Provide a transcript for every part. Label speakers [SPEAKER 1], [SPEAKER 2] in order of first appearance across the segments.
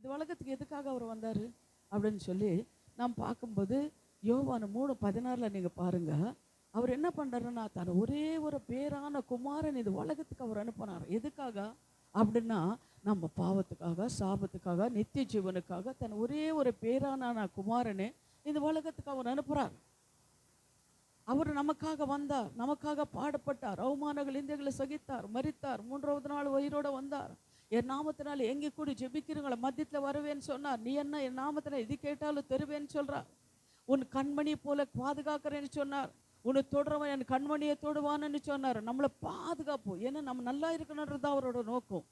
[SPEAKER 1] இந்த உலகத்துக்கு எதுக்காக அவர் வந்தார் அப்படின்னு சொல்லி நாம் பார்க்கும்போது யோவான் 3:16 நீங்கள் பாருங்கள். அவர் என்ன பண்ணுறாருன்னா, தன் ஒரே ஒரு பேரான குமாரன் இந்த உலகத்துக்கு அவர் அனுப்பினார். எதுக்காக அப்படின்னா, நம்ம பாவத்துக்காக, சாபத்துக்காக, நித்திய ஜீவனுக்காக தன் ஒரே ஒரு பேரான குமாரனே இந்த உலகத்துக்கு அவர் அனுப்புகிறார். அவர் நமக்காக வந்தார், நமக்காக பாடுபட்டார், அவமானங்கள் இந்தியங்களை சகித்தார், மரித்தார், 3வது நாள் உயிரோட வந்தார். என் நாமத்தினால எங்கே கூடி ஜெபிக்கிறவங்களை மத்தியத்தில் வருவேன்னு சொன்னார். நீ என்ன என் நாமத்தில் இது கேட்டாலும் தருவேன்னு சொல்கிறார். உன் கண்மணியை போல பாதுகாக்கிறேன்னு சொன்னார். உன்னை தொடுறவன் என் கண்மணியை தொடுவான்னு சொன்னார். நம்மளை பாதுகாப்போம், ஏன்னா நம்ம நல்லா இருக்கணுன்றது தான் அவரோட நோக்கம்.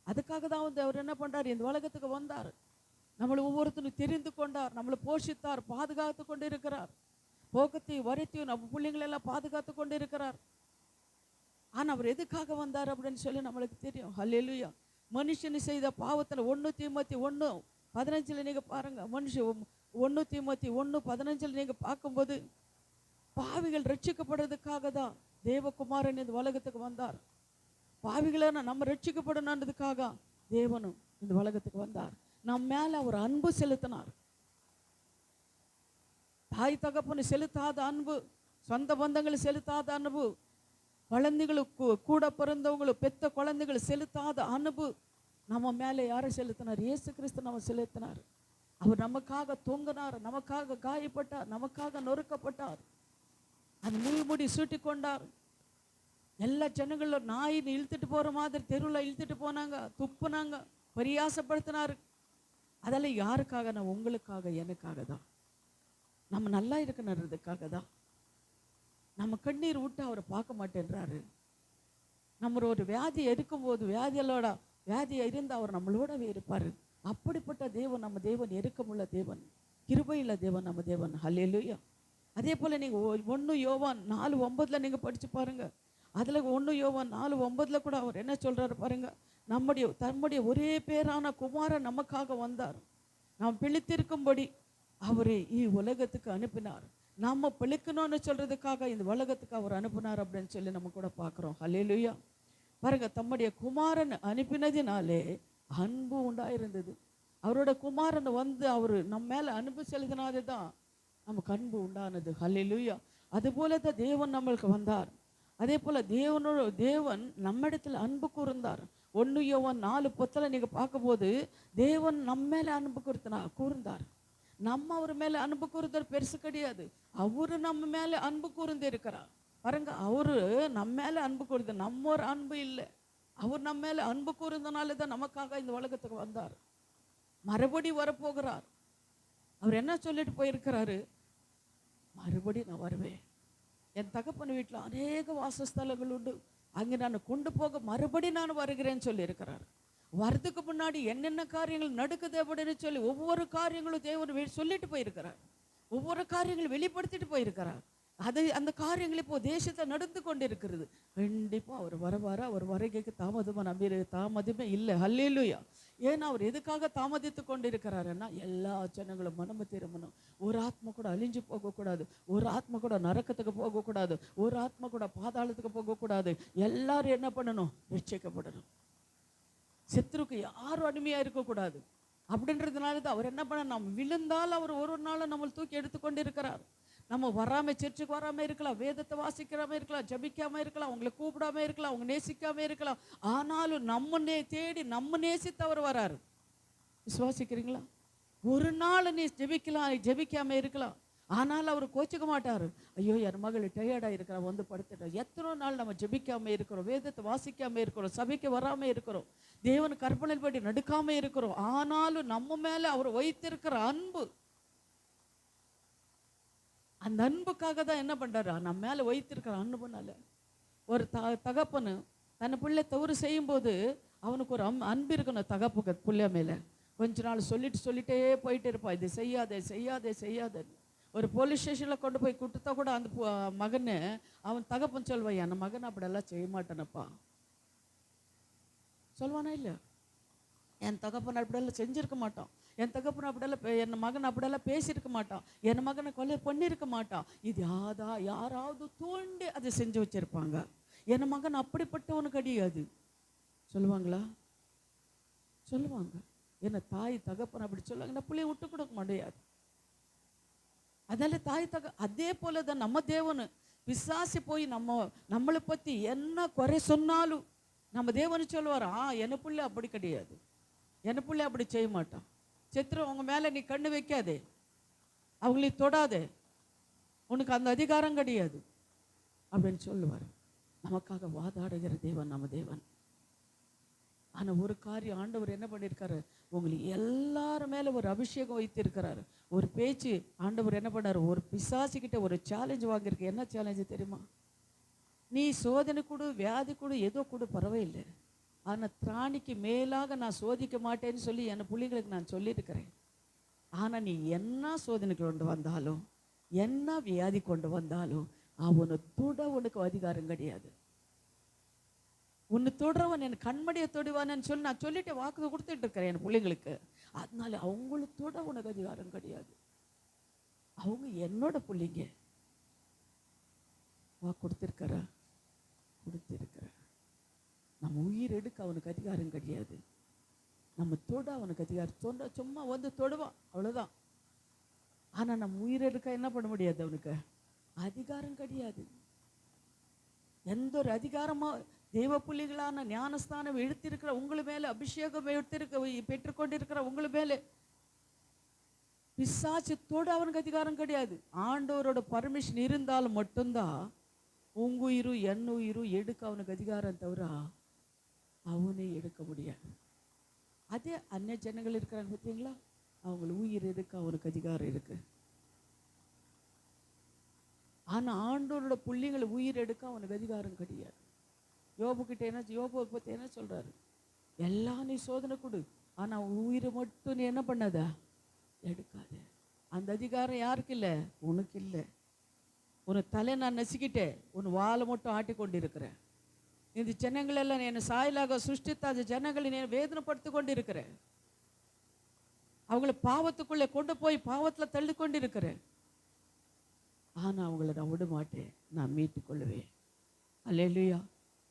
[SPEAKER 1] அதுக்காக தான் வந்து அவர் என்ன பண்ணுறார், இந்த உலகத்துக்கு வந்தார். நம்மளை ஒவ்வொருத்தரும் தெரிந்து கொண்டார், நம்மளை போஷித்தார், பாதுகாத்து கொண்டு இருக்கிறார். போக்கத்தையும் வரைத்தையும் நம்ம பிள்ளைங்களெல்லாம் பாதுகாத்து கொண்டு இருக்கிறார். ஆனால் அவர் எதுக்காக வந்தார் அப்படின்னு சொல்லி நம்மளுக்கு தெரியும். ஹல்லேலூயா. மனுஷனு செய்த பாவத்தில் 1 தீமோத்தேயு 1:15 நீங்கள் பாருங்கள். மனுஷன் 1 தீமோத்தேயு 1:15 நீங்கள் பார்க்கும்போது பாவிகள் ரட்சிக்கப்படுறதுக்காக தான் தேவகுமாரன் இந்த உலகத்துக்கு வந்தார். பாவிகளான நம்ம ரட்சிக்கப்படணுன்றதுக்காக தேவனும் இந்த உலகத்துக்கு வந்தார். நம்ம மேலே அவர் அன்பு செலுத்தினார். தாய் தகப்பனை செலுத்தாத அன்பு, சொந்த பந்தங்களை செலுத்தாத அன்பு, குழந்தைகளுக்கு கூட பிறந்தவங்களுக்கு பெத்த குழந்தைகளை செலுத்தாத அன்பு நம்ம மேலே யாரை செலுத்தினார்? இயேசு கிறிஸ்து நம்ம செலுத்தினார். அவர் நமக்காக தொங்கினார், நமக்காக காயப்பட்டார், நமக்காக நொறுக்கப்பட்டார். அந்த முள்முடி சூட்டி கொண்டார். எல்லா ஜனங்களும் நாயின்னு இழுத்துட்டு போகிற மாதிரி தெருவில் இழுத்துட்டு போனாங்க, துப்புனாங்க, பரியாசப்படுத்தினார். அதெல்லாம் யாருக்காக? நான் உங்களுக்காக, எனக்காக தான். நம்ம நல்லா இருக்கணுன்றதுக்காக தான். நம்ம கண்ணீர் விட்டு அவரை பார்க்க மாட்டேன்றாரு. நம்ம ஒரு வியாதி இருக்கும்போது வியாதியை இருந்து அவர் நம்மளோடவே இருப்பார். அப்படிப்பட்ட தேவன் நம்ம தேவன், இரக்கமுள்ள தேவன், கிருபையுள்ள தேவன் நம்ம தேவன். ஹல்லேலூயா. அதே போல் நீங்கள் 1 யோவான் 4:9 நீங்கள் படித்து பாருங்கள். அதில் 1 யோவான் 4:9 கூட அவர் என்ன சொல்கிறாரு பாருங்கள். தம்முடைய ஒரே பேரான குமாரன் நமக்காக வந்தார். நாம் பிழைத்திருக்கும்படி அவரை உலகத்துக்கு அனுப்பினார். நம்ம பிழைக்கணும்னு சொல்கிறதுக்காக இந்த உலகத்துக்கு அவர் அனுப்பினார் அப்படின்னு சொல்லி நம்ம கூட பார்க்குறோம். ஹல்லேலூயா. பாருங்க, தம்முடைய குமாரன் அனுப்பினதினாலே அன்பு உண்டாயிருந்தது. அவரோட குமாரன் வந்து அவர் நம்ம மேலே அன்பு செலுத்தினாது தான் நமக்கு அன்பு உண்டானது. ஹல்லேலூயா. அதுபோல தான் தேவன் நம்மளுக்கு வந்தார். அதே போல் தேவன் நம்மிடத்தில் அன்பு கூர்ந்தார். 1 யோவான் 4:10 நீங்கள் பார்க்கும்போது தேவன் நம்ம மேலே அன்பு கூர்ந்தார். நம்ம அவர் மேலே அன்பு கூறுதல் பெருசு கிடையாது. அவரு நம்ம மேலே அன்பு கூர்ந்து இருக்கிறார். பாருங்க, அவரு நம்ம மேலே அன்பு கூறுது, நம்ம ஒரு அன்பு இல்லை. அவர் நம்ம மேலே அன்பு கூர்ந்தனால தான் நமக்காக இந்த உலகத்துக்கு வந்தார். மறுபடி வரப்போகிறார். அவர் என்ன சொல்லிட்டு போயிருக்கிறாரு? மறுபடி நான் வருவேன். என் தகப்பன் வீட்டில் அநேக வாசஸ்தலங்கள் உண்டு, அங்கே நான் கொண்டு போக மறுபடி நான் வருகிறேன்னு சொல்லியிருக்கிறார். வரதுக்கு முன்னாடி என்னென்ன காரியங்கள் நடக்குது அப்படின்னு சொல்லி ஒவ்வொரு காரியங்களும் தேவன் சொல்லிட்டு போயிருக்கிறார். ஒவ்வொரு காரியங்களும் வெளிப்படுத்திட்டு போயிருக்கிறார். அந்த காரியங்கள் இப்போ தேசத்தில் நடந்து கொண்டு இருக்கிறது. கண்டிப்பாக அவர் அவர் வருகைக்கு தாமதமே இல்லை. ஹல்லேலூயா. ஏன்னா அவர் எதுக்காக தாமதித்து கொண்டு இருக்கிறாருன்னா, எல்லா ஜனங்களும் மனமு திரும்பணும். ஒரு ஆத்மா கூட அழிஞ்சு போகக்கூடாது, ஒரு ஆத்மா கூட நரக்கத்துக்கு போகக்கூடாது, ஒரு ஆத்மா கூட பாதாளத்துக்கு போகக்கூடாது. எல்லாரும் என்ன பண்ணணும்? ரட்சிக்கப்படணும். சத்துருக்கு யாரும் அடிமையாக இருக்கக்கூடாது. அப்படின்றதுனால தான் அவர் என்ன பண்ண, நம்ம விழுந்தால் அவர் ஒரு நாளும் நம்மளை தூக்கி எடுத்துக்கொண்டு இருக்கிறார். நம்ம வராமல், சர்ச்சுக்கு வராமல் இருக்கலாம், வேதத்தை வாசிக்காமல் இருக்கலாம், ஜபிக்காமல் இருக்கலாம், அவங்களை கூப்பிடாமல் இருக்கலாம், அவங்க நேசிக்காமல் இருக்கலாம். ஆனாலும் நம்ம தேடி நம்ம நேசித்து அவர் வராரு. விசுவாசிக்கிறீங்களா? ஒரு நாள் நீ ஜபிக்காமல் இருக்கலாம், ஆனாலும் அவர் கோச்சிக்க மாட்டார். ஐயோ, என் மகள் டயர்டாக இருக்கிறா, வந்து படுத்துட்டோம். எத்தனை நாள் நம்ம ஜபிக்காமல் இருக்கிறோம், வேதத்தை வாசிக்காமல் இருக்கிறோம், சபைக்கு வராமல் இருக்கிறோம், தேவன் கற்பனைப்படி நடுக்காமல் இருக்கிறோம். ஆனாலும் நம்ம மேலே அவர் வைத்திருக்கிற அன்பு, அந்த அன்புக்காக தான் என்ன பண்ணுறாரு, நம்ம மேலே வைத்திருக்கிற அன்புனால. ஒரு தகப்பனு தன்னை பிள்ளை தவறு செய்யும்போது அவனுக்கு ஒரு அன்பு இருக்கணும். தகப்புக்கு பிள்ளை மேலே கொஞ்ச நாள் சொல்லிட்டே போயிட்டு இருப்பான், இது செய்யாதே. ஒரு போலீஸ் ஸ்டேஷனில் கொண்டு போய் கொடுத்தா கூட அந்த மகனை அவன் தகப்பன் சொல்வான், என் மகன் அப்படியெல்லாம் செய்ய மாட்டானப்பா சொல்வானா? இல்லை, என் தகப்பன் அப்படியெல்லாம் செஞ்சுருக்க மாட்டான், என் தகப்பன் அப்படியெல்லாம் என் மகன் அப்படியெல்லாம் பேசியிருக்க மாட்டான், என் மகனை கொலை பண்ணியிருக்க மாட்டான். இது யாராவது தோண்டி அதை செஞ்சு வச்சுருப்பாங்க. என் மகன் அப்படிப்பட்டவனு கிடையாது சொல்லுவாங்களா? சொல்லுவாங்க. என்ன தாய் தகப்பன் அப்படி சொல்லுவாங்க, நான் பிள்ளைய விட்டு கொடுக்க முடியாது. அதனால அதே போல தான் நம்ம தேவனு. பிசாசு போய் நம்மளை பற்றி என்ன குறை சொன்னாலும் நம்ம தேவனு சொல்லுவார், என்ன பிள்ளை அப்படி கிடையாது, என்ன பிள்ளை அப்படி செய்ய மாட்டான், செத்துரு அவங்க மேலே நீ கண்ணு வைக்காதே, அவங்களே தொடாதே, உனக்கு அந்த அதிகாரம் கிடையாது அப்படின்னு சொல்லுவார். நமக்காக வாதாடுகிற தேவன் நம்ம தேவன். ஆனால் ஒரு காரியம் ஆண்டவர் என்ன பண்ணியிருக்காரு, உங்களுக்கு எல்லாரும் மேலே ஒரு அபிஷேகம் வைத்திருக்கிறாரு. ஒரு பேச்சு ஆண்டவர் என்ன பண்ணார், ஒரு பிசாசுக்கிட்ட ஒரு சேலஞ்ச் வாங்கியிருக்கு. என்ன சேலஞ்சு தெரியுமா? நீ சோதனை கொடு, வியாதி கொடு, ஏதோ கொடு, பரவாயில்லை, ஆனால் திராணிக்கு மேலாக நான் சோதிக்க மாட்டேன்னு சொல்லி என் பிள்ளைங்களுக்கு நான் சொல்லியிருக்கிறேன். ஆனால் நீ என்ன சோதனை கொண்டு வந்தாலும் என்ன வியாதி கொண்டு வந்தாலும் அவனை தொட உனக்கு அதிகாரம் கிடையாது. உன்னை தொடுறவன் என் கண்மடியை தொடுவானு சொல்லி நான் சொல்லிட்டு வாக்கு கொடுத்துட்டு இருக்கிறேன் என் பிள்ளைங்களுக்கு. அதனால அவங்கள தொட உனக்கு அதிகாரம் கிடையாது. அவங்க என்னோட பிள்ளைங்க. வாக்கு கொடுத்துருக்கிற நம்ம உயிர் எடுக்க அவனுக்கு அதிகாரம் கிடையாது. நம்ம தொட அவனுக்கு அதிகாரம். சும்மா வந்து தொடுவான், அவ்வளோதான். ஆனால் நம்ம உயிர் எடுக்க என்ன பண்ண முடியாது, அவனுக்கு அதிகாரம் கிடையாது. எந்த ஒரு அதிகாரமாக தெய்வ புள்ளிகளான ஞானஸ்தானம் எடுத்திருக்கிற உங்களை மேலே, அபிஷேகம் பெற்றுக்கொண்டிருக்கிற உங்களை மேலே பிசாசு தொட அவனுக்கு அதிகாரம் கிடையாது. ஆண்டவரோட பர்மிஷன் இருந்தாலும் மட்டும்தான் உங்க உயிரும் என் உயிரும் எடுக்க அவனுக்கு அதிகாரம், தவிர அவனே எடுக்க முடியாது. அதே அந்நிய ஜனங்கள் இருக்கிறாங்க பார்த்தீங்களா, அவங்கள உயிர் எடுக்க அவனுக்கு அதிகாரம் இருக்கு. ஆனால் ஆண்டவரோட புள்ளிகளை உயிர் எடுக்க அவனுக்கு அதிகாரம் கிடையாது. யோபுவை பற்றி என்ன சொல்றாரு, எல்லாம் நீ சோதனை கொடு, ஆனால் உயிரை மட்டும் நீ என்ன பண்ணாத, எடுக்காத. அந்த அதிகாரம் யாருக்கு இல்லை, உனக்கு இல்லை. உன் தலை நான் நசுக்கிட்டேன், உன் வாழை மட்டும் ஆட்டி கொண்டு இருக்கிறேன். இந்த ஜனங்களெல்லாம் என்னை சாயலாக சிருஷ்டித்த ஜனங்களை நீ வேதனைப்படுத்தி கொண்டு இருக்கிறேன். அவங்கள பாவத்துக்குள்ளே கொண்டு போய் பாவத்தில் தள்ளி கொண்டு இருக்கிறேன். ஆனால் அவங்கள நான் விட மாட்டேன், நான் மீட்டு கொள்ளுவேன். அல்லேலூயா.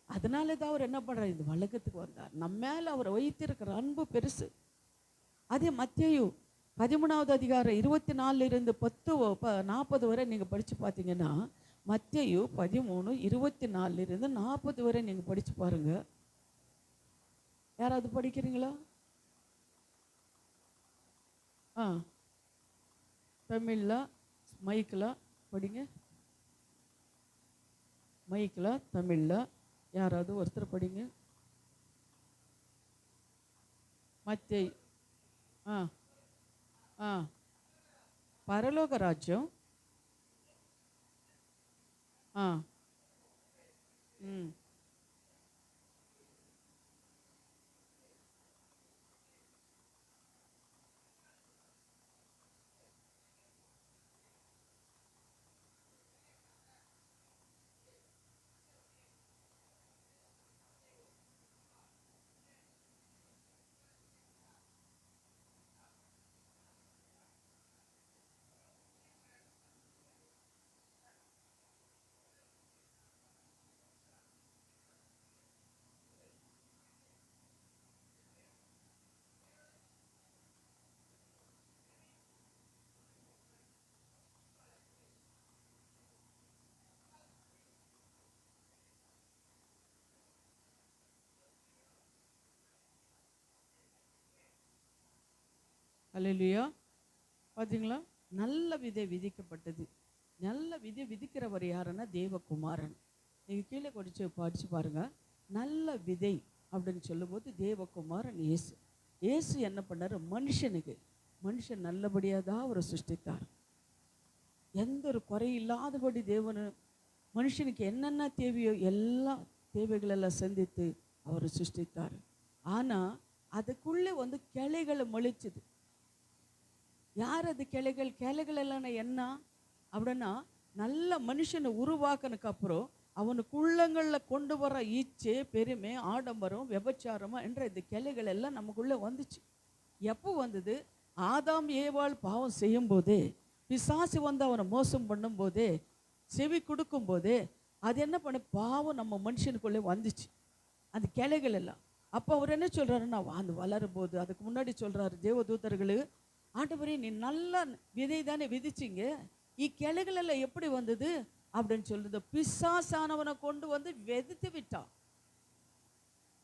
[SPEAKER 1] அதனால தான் அவர் என்ன பண்ணுறார், இந்த உலகத்துக்கு வந்தார். நம்ம மேலே அவர் வைத்திருக்கிற அன்பு பெருசு. அதே மத்தேயு 13வது அதிகாரம் 24 10-40 வரை நீங்கள் படித்து பார்த்தீங்கன்னா, மத்தேயு 13 24 40 வரை நீங்கள் படித்து பாருங்க. யாராவது படிக்கிறீங்களா? தமிழில் மைக்கில் படிங்க. மைக்கில் தமிழில் யாராவது ஒருத்தர் படிங்க. மத்தேயு பரலோக ராஜ்யம் அல்லேலூயா. பார்த்தீங்களா, நல்ல விதை விதிக்கப்பட்டது. நல்ல விதை விதிக்கிறவர் யாருன்னா தேவகுமாரன். நீங்கள் கீழே படித்து பாருங்க. நல்ல விதை அப்படின்னு சொல்லும்போது தேவகுமாரன் இயேசு. இயேசு என்ன பண்ணார், மனுஷன் நல்லபடியாக தான் அவரை சிருஷ்டித்தார். எந்த ஒரு குறையில்லாதபடி தேவனு மனுஷனுக்கு என்னென்ன தேவையோ எல்லா தேவைகளெல்லாம் சந்தித்து அவரை சிருஷ்டித்தார். ஆனால் அதுக்குள்ளே கிளைகளை மொழிச்சுது. யார் அது கிளைகள் எல்லாம் என்ன அப்படின்னா, நல்ல மனுஷனை உருவாக்கினதுக்கு அப்புறம் அவனுக்கு உள்ளங்களில் கொண்டு வர ஈச்சை, பெருமை, ஆடம்பரம், விபச்சாரமா என்ற இந்த கிளைகள் எல்லாம் நமக்குள்ளே வந்துச்சு. எப்போ வந்தது? ஆதாம் ஏவாள் பாவம் செய்யும் போதே, பிசாசு அவனை மோசம் பண்ணும் போதே, செவி கொடுக்கும் போதே அது என்ன பண்ண, பாவம் நம்ம மனுஷனுக்குள்ளே வந்துச்சு. அந்த கிளைகள் எல்லாம் அப்போ அவர் என்ன சொல்றாருன்னா, அந்த வளரும் போது அதுக்கு முன்னாடி சொல்றாரு தேவதூதர்களு, ஆண்டவரே நீ நல்ல விதை தானே விதிச்சிங்க, கிளைகள் எல்லாம் எப்படி வந்தது அப்படின்னு சொல்லுது. பிசாசானவனை கொண்டு வந்து விதைத்து விட்டான்.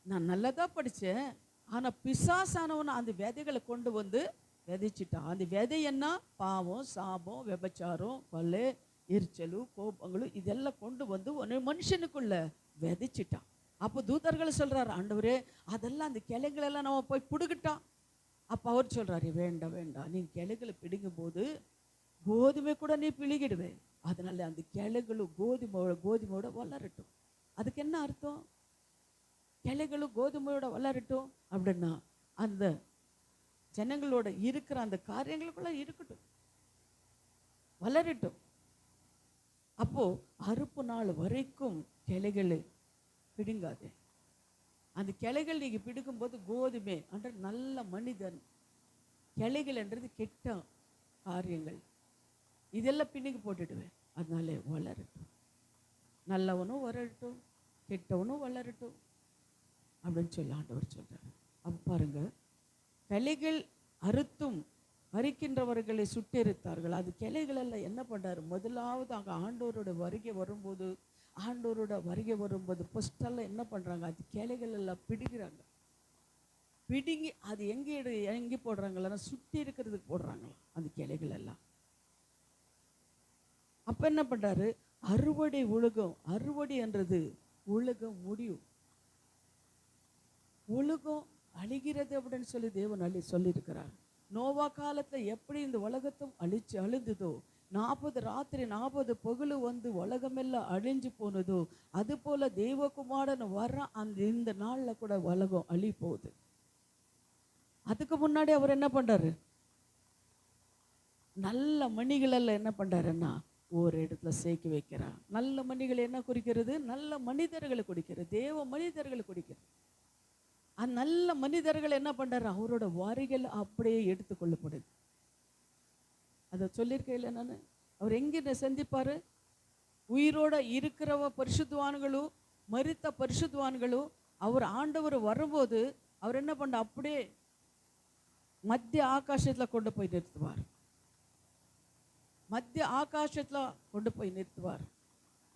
[SPEAKER 1] நான் நல்லதா படித்தேன், ஆனால் பிசாசானவனை அந்த விதைகளை கொண்டு வந்து விதைச்சிட்டான். அந்த விதை என்ன? பாவம், சாபம், விபச்சாரம், கொலை, எரிச்சலு, கோபங்களும் இதெல்லாம் கொண்டு வந்து ஒரு மனுஷனுக்குள்ள விதைச்சிட்டான். அப்போ தூதர்கள் சொல்றாரு, ஆண்டவரே அதெல்லாம் அந்த கிளைகளெல்லாம் நம்ம போய் பிடுகிட்டான். அப்போ அவர் சொல்றாரு, வேண்டாம் வேண்டாம், நீ கிளைகளை பிடிங்கும் போது கோதுமை கூட நீ பிழுகிடுவேன், அதனால அந்த கிளைகளும் கோதுமையோட வளரட்டும். அதுக்கு என்ன அர்த்தம்? கிளைகளும் கோதுமையோட வளரட்டும் அப்படின்னா அந்த ஜனங்களோட இருக்கிற அந்த காரியங்களுக்குள்ள இருக்கட்டும், வளரட்டும். அப்போ அறுப்பு நாள் வரைக்கும் கிளைகளை பிடுங்காது. அந்த கிளைகள் நீங்க பிடுங்கும்போது கோதுமை என்ற நல்ல மனிதன், கிளைகள் என்றது கெட்ட காரியங்கள், இதெல்லாம் பின்னுக்கு போட்டுடுவேன். அதனால வளரட்டும், நல்லவனும் வளரட்டும், கெட்டவனும் வளரட்டும் அப்படின்னு சொல்லி ஆண்டவர் சொல்றாரு. அப்ப பாருங்க, கிளைகள் அறுத்தும் அரிக்கின்றவர்களை சுட்டெரித்தார்கள். அது கிளைகள் எல்லாம் என்ன பண்றாரு? முதலாவது அங்கே ஆண்டவரோட வருகை வரும்போது ஃபஸ்ட்டெல்லாம் என்ன பண்ணுறாங்க? அது கிளைகள் எல்லாம் பிடிக்கிறாங்க. பிடுங்கி அது எங்கே போடுறாங்களா? சுட்டி இருக்கிறதுக்கு போடுறாங்களாம் அந்த கிளைகள் எல்லாம். அப்போ என்ன பண்ணுறாரு? அறுவடை என்றது உலகம் முடியும், உலகம் அழிகிறது அப்படின்னு சொல்லி தேவன் சொல்லியிருக்கிறார். நோவா காலத்தில் எப்படி இந்த உலகத்தை அழிந்ததோ, 40 ராத்திரி 40 பகலு வந்து உலகமெல்லாம் அழிஞ்சு போனதோ, அது போல தேவகுமாரன் வர இந்த நாளில் கூட உலகம் அழி போகுது. அதுக்கு முன்னாடி அவர் என்ன பண்றாரு? நல்ல மணிகளெல்லாம் என்ன பண்றாருன்னா ஒரு இடத்துல சேர்க்கி வைக்கிறார். நல்ல மணிகள் என்ன குறிக்கிறது? நல்ல மனிதர்களை குறிக்கிறது, தேவ மனிதர்களை குறிக்கிறது. அந்த நல்ல மனிதர்கள் என்ன பண்றாரு? அவரோட வாரிகள் அப்படியே எடுத்துக்கொள்ளப்படுது. அதை சொல்லியிருக்கையில் நான், அவர் எங்கே சந்திப்பாரு? உயிரோட இருக்கிறவ பரிசுத்தவான்களும் மரித்த பரிசுத்தவான்களும் அவர் ஆண்டவர் வரும்போது அவர் என்ன பண்ண அப்படியே மத்திய ஆகாசத்தில் கொண்டு போய் நிறுத்துவார். மத்திய ஆகாசத்தில் கொண்டு போய் நிறுத்துவார்.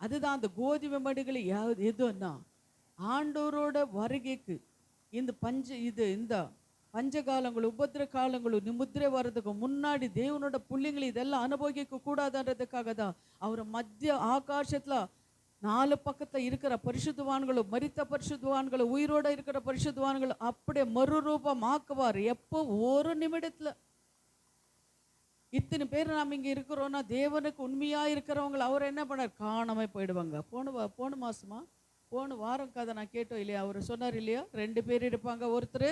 [SPEAKER 1] அதுதான் அந்த கோதுமை மடிகளை எதுன்னா ஆண்டவரோட வருகைக்கு இந்த பஞ்சகாலங்களும் உபத்திர காலங்களும் நிமுத்திரை வர்றதுக்கு முன்னாடி தேவனோட பிள்ளைங்களை இதெல்லாம் அனுபவிக்க கூடாதுன்றதுக்காக தான் அவர் மத்திய ஆகாசத்துல 4 பக்கத்துல இருக்கிற பரிசுத்தவான்களும் மரித்த பரிசுத்தவான்களும் உயிரோட இருக்கிற பரிசுத்தவான்களும் அப்படியே மறுரூபம் ஆக்குவார். எப்போ? ஒரு நிமிடத்துல. இத்தனை பேர் நாம் இங்க இருக்கிறோம்னா தேவனுக்கு உண்மையா இருக்கிறவங்க அவர் என்ன பண்ணார்? காணாம போயிடுவாங்க. போன மாசமா போன வாரம் கதை நான் கேட்டோம் இல்லையா? அவர் சொன்னார் இல்லையா, 2 பேர் இருப்பாங்க, ஒருத்தர்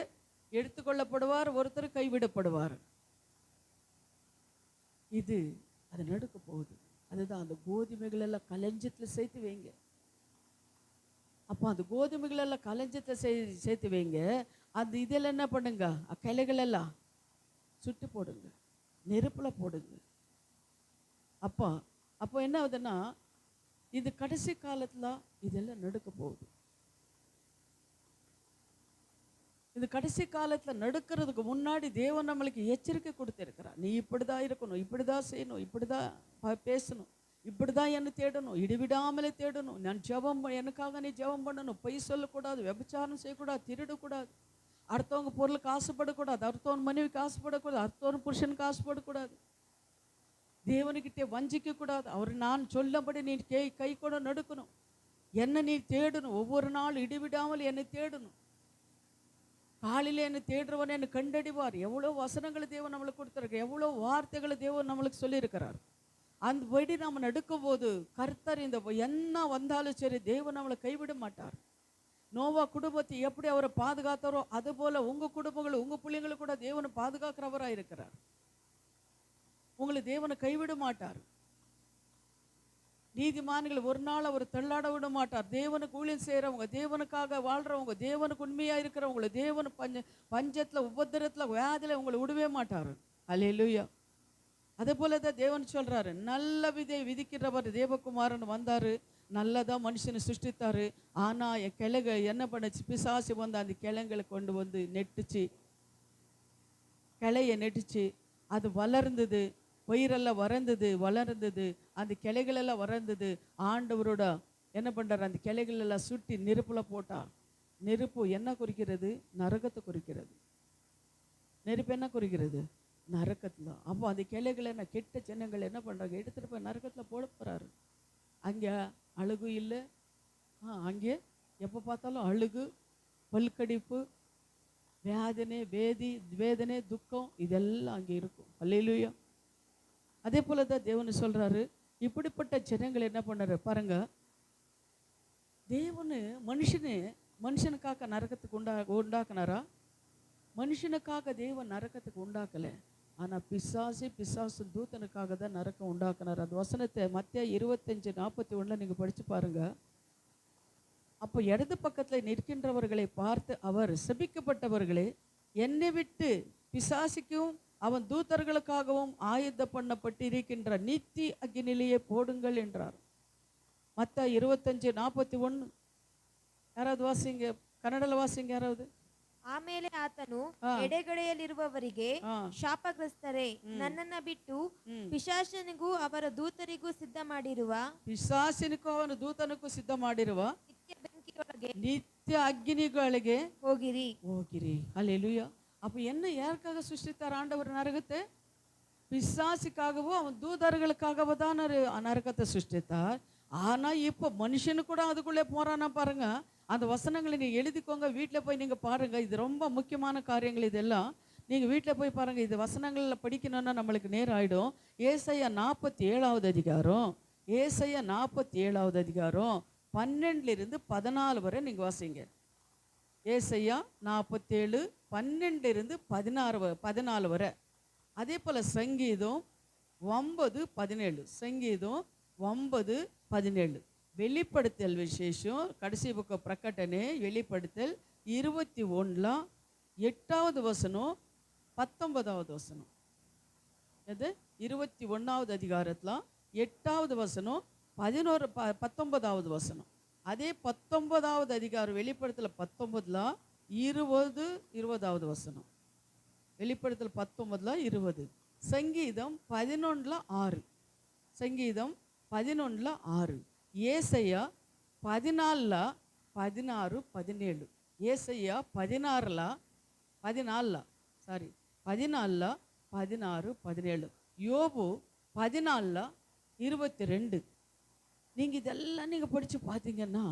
[SPEAKER 1] எடுத்துக்கொள்ளப்படுவார், ஒருத்தர் கைவிடப்படுவார். அது நடக்க போகுது. அதுதான் அந்த கோதுமைகள் எல்லாம் களஞ்சத்தில் சேர்த்து வைங்க. அப்போ அந்த கோதுமைகள் எல்லாம் களஞ்சத்தில் சேர்த்து வைங்க. அந்த இதெல்லாம் என்ன பண்ணுங்க? கிளைகள் எல்லாம் சுட்டு போடுங்க, நெருப்புல போடுங்க. அப்போ என்ன ஆகுதுன்னா இது கடைசி காலத்துல இதெல்லாம் நடக்க போகுது. இந்த கடைசி காலத்துல நடக்கிறதுக்கு முன்னாடி தேவன் நம்மளுக்கு எச்சரிக்கை கொடுத்திருக்கிறார். நீ இப்படிதான் இருக்கணும், இப்படிதான் செய்யணும், இப்படிதான் பேசணும், இப்படிதான் என்ன தேடணும், இடைவிடாமலே தேடணும். நான் எனக்காக நீ ஜெபம் பண்ணணும், பொய் சொல்லக்கூடாது, விபச்சாரம் செய்யக்கூடாது, திருடக்கூடாது, அடுத்தவங்க பொருளுக்கு ஆசைப்படக்கூடாது, அடுத்தவன் மனைவிக்கு ஆசைப்படக்கூடாது, அடுத்தவன் புருஷனுக்கு ஆசைப்படக்கூடாது, தேவனுக்கிட்டே வஞ்சிக்க கூடாது. அவர் நான் சொல்லபடி நீ கை கூட நடுக்கணும், என்ன நீ தேடணும், ஒவ்வொரு நாள் இடைவிடாமல் என்னை தேடணும். காலையில் என்னை தேடுறவன் என்னை கண்டடிவார். எவ்வளோ வசனங்களை தேவன் நம்மளுக்கு கொடுத்துருக்கு, எவ்வளோ வார்த்தைகளை தேவன் நம்மளுக்கு சொல்லியிருக்கிறார். அந்த படி நம்ம நடுக்கும் போது கர்த்தர் இந்த என்ன வந்தாலும் சரி தேவன் நம்மளை கைவிட மாட்டார். நோவா குடும்பத்தை எப்படி அவரை பாதுகாத்தாரோ அது போல உங்க குடும்பங்களும் உங்க பிள்ளைங்களும் கூட தேவனை பாதுகாக்கிறவராக இருக்கிறார். உங்களை தேவனை கைவிட மாட்டார். நீதிமான்கள் ஒரு நாள் அவர் தள்ளாட விட மாட்டார். தேவனுக்கு ஊழியம் செய்கிறவங்க, தேவனுக்காக வாழ்றவங்க, தேவனுக்கு உண்மையா இருக்கிறவங்களை தேவன் பஞ்சத்துல உபத்திரத்துல வியாதியில உங்களை விடவே மாட்டார். அல்லேலூயா. அதே போல தான் தேவன் சொல்றாரு, நல்ல விதை விதிக்கிறவர் தேவகுமாரன் வந்தாரு, நல்லதாக மனுஷனை சிருஷ்டித்தாரு. ஆனால் என் கிளைக என்ன பண்ணுச்சு, பிசாசு வந்து அந்த கிளைங்களை கொண்டு வந்து நெட்டுச்சு, கிளையை நெட்டுச்சு. அது வளர்ந்தது, பயிரெல்லாம் வளர்ந்தது, அந்த கிளைகளெல்லாம் வளர்ந்தது. ஆண்டவரோட என்ன பண்ணுறாரு, அந்த கிளைகளெல்லாம் சுட்டி நெருப்பில் போட்டார். நெருப்பு என்ன குறிக்கிறது? நரகத்தை குறிக்கிறது. நெருப்பு என்ன குறிக்கிறது? நரகத்தில். அப்போ அந்த கிளைகளை என்ன கெட்ட சின்னங்கள் என்ன பண்ணுறாங்க, எடுத்துகிட்டு போய் நரகத்தில் போட போகிறாரு. அங்கே அழுகு இல்லை, அங்கே எப்போ பார்த்தாலும் அழுகு, பல்கடிப்பு, வேதனை, துக்கம், இதெல்லாம் அங்கே இருக்கும். அல்லேலூயா. அதே போல தான் தேவன் சொல்கிறாரு, இப்படிப்பட்ட ஜனங்கள் என்ன பண்ணுறாரு பாருங்க. தேவனு மனுஷனுக்காக நரகத்துக்கு உண்டாக்குனாரா? மனுஷனுக்காக தேவன் நரகத்துக்கு உண்டாக்கலை. ஆனால் பிசாசு தூதனுக்காக தான் நரக்கம் உண்டாக்குனார். அந்த வசனத்தை மத்தேயு 25:41 நீங்கள் படித்து பாருங்க. அப்போ இடது பக்கத்தில் நிற்கின்றவர்களை பார்த்து அவர், சபிக்கப்பட்டவர்களே, என்னை விட்டு பிசாசுக்கும் அவன் தூதர்களுக்காகவும் ஆயுத பண்ணப்பட்டிருக்கின்ற நித்திய அக்கினியிலேயே போடுங்கள் என்றார். மத்தேயு 25:41 ಯಾರಾவது ವಾಸಿಂಗ, ಕನ್ನಡದಲ್ಲಿ ವಾಸಿಂಗ ಯಾರಾவது?
[SPEAKER 2] ಆಮೇಲೆ ಆತನು ಎಡೆಗಡೆಯಲ್ಲಿರುವವರಿಗೆ, ಶಾಪಗ್ರಸ್ತರೇ, ನನ್ನನ್ನ ಬಿಟ್ಟು ಪಿಶಾಚನಿಗೂ ಅವರ ದೂತರಿಗೂ ಸಿದ್ಧ ಮಾಡಿರುವ,
[SPEAKER 1] ಪಿಶಾಚನಿಗೂ ಅವನ ದೂತನಿಗೂ ಸಿದ್ಧ ಮಾಡಿರುವ ನಿತ್ಯ ಅಗ್ನಿಗಳಿಗೆ
[SPEAKER 2] ಹೋಗಿರಿ.
[SPEAKER 1] அல்லேலூயா. அப்போ என்ன யாருக்காக சிருஷ்டித்தார் ஆண்டவர் நரகத்தை? பிசாசுக்காகவும் அவன் தூதர்களுக்காகவும் தான் நரகத்தை சிருஷ்டித்தார். ஆனால் இப்போ மனுஷனு கூட அதுக்குள்ளே போறானா பாருங்க. அந்த வசனங்களை நீங்கள் எழுதிக்கோங்க, வீட்டில் போய் நீங்கள் பாருங்கள். இது ரொம்ப முக்கியமான காரியங்கள். இதெல்லாம் நீங்கள் வீட்டில் போய் பாருங்கள். இது வசனங்களில் படிக்கணும்னா நம்மளுக்கு நேரம் ஆகிடும். ஏசாயா 47வது அதிகாரம், ஏசாயா 47வது அதிகாரம் 12-14 வரை நீங்கள் வாசிங்க. ஏசாயா 47 12-14 வரை. அதே போல் சங்கீதம் 9:17, சங்கீதம் 9:17. வெளிப்படுத்தல் விசேஷம் கடைசி புக்க பிரகடனே, வெளிப்படுத்தல் 21 8வது வசனம் 19வது வசனம். இது 21வது அதிகாரத்தில் 8வது வசனம் 19வது வசனம். அதே 19வது அதிகாரம் வெளிப்படுத்தல் 19 20வது வசனம். வெளிப்படுத்தல் 19 20. சங்கீதம் 11:6, சங்கீதம் 11:6. ஏசாயா 14:16-17. ஏசாயா 14:16-17. யோபு 14:22. நீங்கள் இதெல்லாம் நீங்கள் படித்து பார்த்தீங்கன்னா,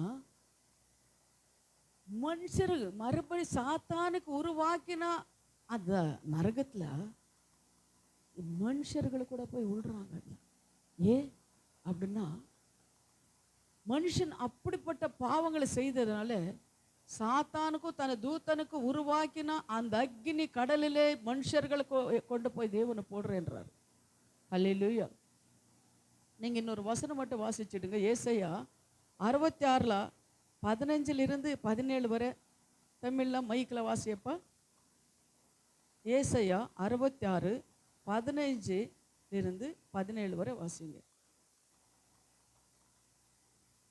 [SPEAKER 1] மனுஷரு மறுபடி சாத்தானுக்கு உருவாக்கினா அந்த நரகத்தில் மனுஷர்களை கூட போய் விழுறாங்க. ஏன் அப்படின்னா, மனுஷன் அப்படிப்பட்ட பாவங்களை செய்ததுனால சாத்தானுக்கும் தன் தூத்தனுக்கும் உருவாக்கினா அந்த அக்னி கடலிலே மனுஷர்களுக்கு கொண்டு போய் தேவனை போடுறேன்றார். அல்லேலூயா. நீங்கள் இன்னொரு வசனம் மட்டும் வாசிச்சுடுங்க. ஏசாயா 66:15-17 வரை. தமிழில் மைக்கில் வாசியப்பா. ஏசாயா 66:15-17 வரை வாசிங்க.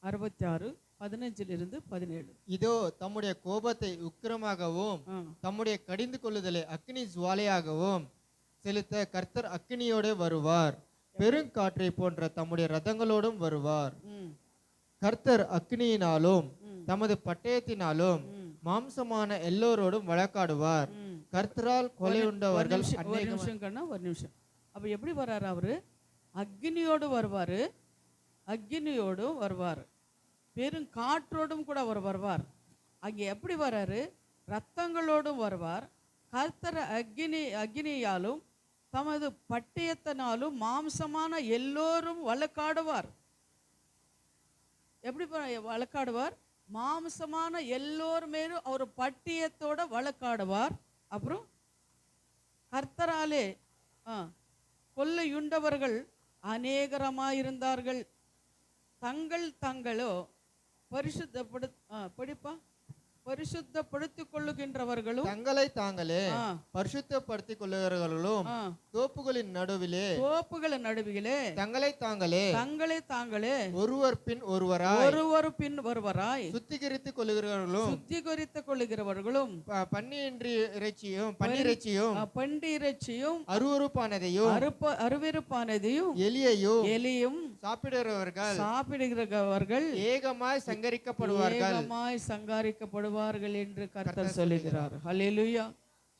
[SPEAKER 1] 66:15-17.
[SPEAKER 3] இதோ தம்முடைய கோபத்தை உக்கிரமாகவும் தம்முடைய கடிந்து கொள்ளுதலை அக்கினி ஜுவாலையாகவும் செலுத்த கர்த்தர் அக்கினியோடு வருவார். பெருங்காற்றை போன்ற தம்முடைய ரதங்களோடும் வருவார். கர்த்தர் அக்கினியினாலும் தமது பட்டயத்தினாலும் மாம்சமான எல்லோரோடும் வழக்காடுவார். கர்த்தரால் கொலை உண்டவர்கள்.
[SPEAKER 1] ஒரு நிமிஷம். அப்ப எப்படி வர்றாரு அவரு? அக்னியோடு வருவாரு, அக்னியோடும் வருவார், பெருங்காற்றோடும் கூட அவர் வருவார். அங்கே எப்படி வர்றாரு? ரத்தங்களோடும் வருவார். கர்த்தர் அக்னியாலும் தமது பட்டயத்தினாலும் மாம்சமான எல்லோரும் வழக்காடுவார். எப்படி வழக்காடுவார்? மாம்சமான எல்லோருமேலும் அவர் பட்டயத்தோட வழக்காடுவார். அப்புறம் கர்த்தராலே கொள்ளையுண்டவர்கள் அநேகரமாயிருந்தார்கள். தங்களோ பரிசுத்தப்படு படிப்பா பரிசுத்தப்படுத்திக் கொள்ளுகின்றவர்களும்
[SPEAKER 3] தங்களை தாங்களே
[SPEAKER 1] ஆ,
[SPEAKER 3] பரிசுத்தப்படுத்திக் கொள்ளுகிறவர்களும்
[SPEAKER 1] ஆ,
[SPEAKER 3] தோப்புகளின் நடுவிலே
[SPEAKER 1] தோப்புகளின் நடுவிலே
[SPEAKER 3] தங்களை தாங்களே
[SPEAKER 1] தாங்களே
[SPEAKER 3] ஒருவர் பின் ஒருவராய்
[SPEAKER 1] ஒருவர் பின் ஒருவராய்
[SPEAKER 3] சுத்திகரித்துக் கொள்ளுகிறவர்களும்
[SPEAKER 1] சுத்திகரித்துக் கொள்ளுகிறவர்களும்
[SPEAKER 3] பன்னிறைச்சியும்
[SPEAKER 1] பண்டி இறைச்சியும்
[SPEAKER 3] அருவருப்பானதையும்
[SPEAKER 1] அருவருப்பானதையும் எலியும் சாப்பிடுகிறவர்கள்
[SPEAKER 3] ஏகமாய் சங்கரிக்கப்படுவார்கள்
[SPEAKER 1] சங்காரிக்கப்படுவார்கள் என்று கர்த்தர் சொல்லுகிறார். ஹல்லேலூயா,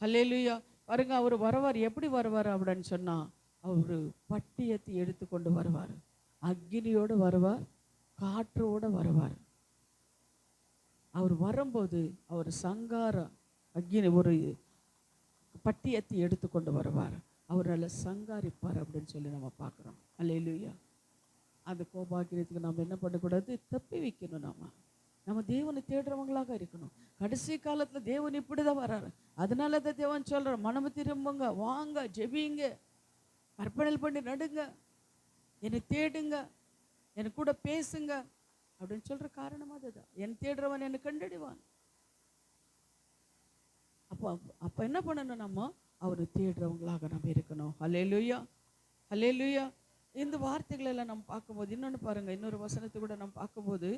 [SPEAKER 1] ஹல்லேலூயா. பாருங்க, அவர் வருவார். எப்படி வருவார் அப்படின்னு சொன்னா, அவரு பட்டியத்தை எடுத்துக்கொண்டு வருவார். அக்னியோடு வருவார், காற்றோடு வருவார். அவர் வரும்போது அவர் சங்கார அக்னி ஒரு பட்டியத்தை எடுத்துக்கொண்டு வருவார். அவர் நல்ல சங்காரிப்பார் அப்படின்னு சொல்லி நம்ம பார்க்குறோம். ஹல்லேலூயா. அந்த கோபாக்கியத்துக்கு நம்ம என்ன பண்ணக்கூடாது, தப்பி வைக்கணும். நம்ம தேவனை தேடுறவங்களாக இருக்கணும். கடைசி காலத்தில் தேவன் இப்படி தான் வர்றாரு. அதனால தான் தேவன் சொல்கிறார், மனமு திரும்புங்க, வாங்க, ஜெபிங்க, அர்ப்பணம் பண்ணி நடுங்க, என்னை தேடுங்க, எனக்கு கூட பேசுங்க அப்படின்னு சொல்கிற காரணம் அதுதான். என் தேடுறவன் என்னை கண்டடிவான். அப்போ என்ன பண்ணணும், நம்ம அவரை தேடுறவங்களாக நம்ம இருக்கணும். ஹல்லேலூயா, ஹல்லேலூயா. இந்த வார்த்தைகள் எல்லாம் நம்ம பார்க்கும்போது இன்னொன்று பாருங்க, இன்னொரு வசனத்தை கூட நம்ம பார்க்கும்போது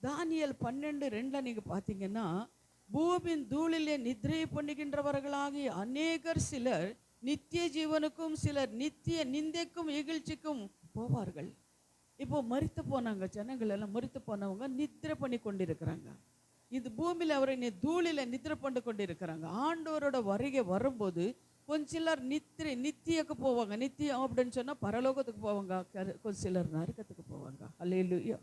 [SPEAKER 1] தானியேல் 12:2 நீங்க பார்த்தீங்கன்னா, பூமியின் தூளிலே நித்திரை பண்ணுகின்றவர்களாகிய அநேகர் சிலர் நித்திய ஜீவனுக்கும் சிலர் நித்திய நிந்தைக்கும் இகழ்ச்சிக்கும் போவார்கள். இப்போ மரித்து போனாங்க, ஜனங்கள் எல்லாம் மரித்து போனவங்க நித்திரை பண்ணி கொண்டிருக்கிறாங்க. இது பூமியில் அவரை தூளில நித்திரை பண்ணி கொண்டிருக்கிறாங்க. ஆண்டவரோட வருகை வரும்போது கொஞ்சம் சிலர் நித்தியக்கு போவாங்க. நித்தியம் அப்படின்னு சொன்னால் பரலோகத்துக்கு போவாங்க, கொஞ்சம் சிலர் நரகத்துக்கு போவாங்க. அல்லேலூயா.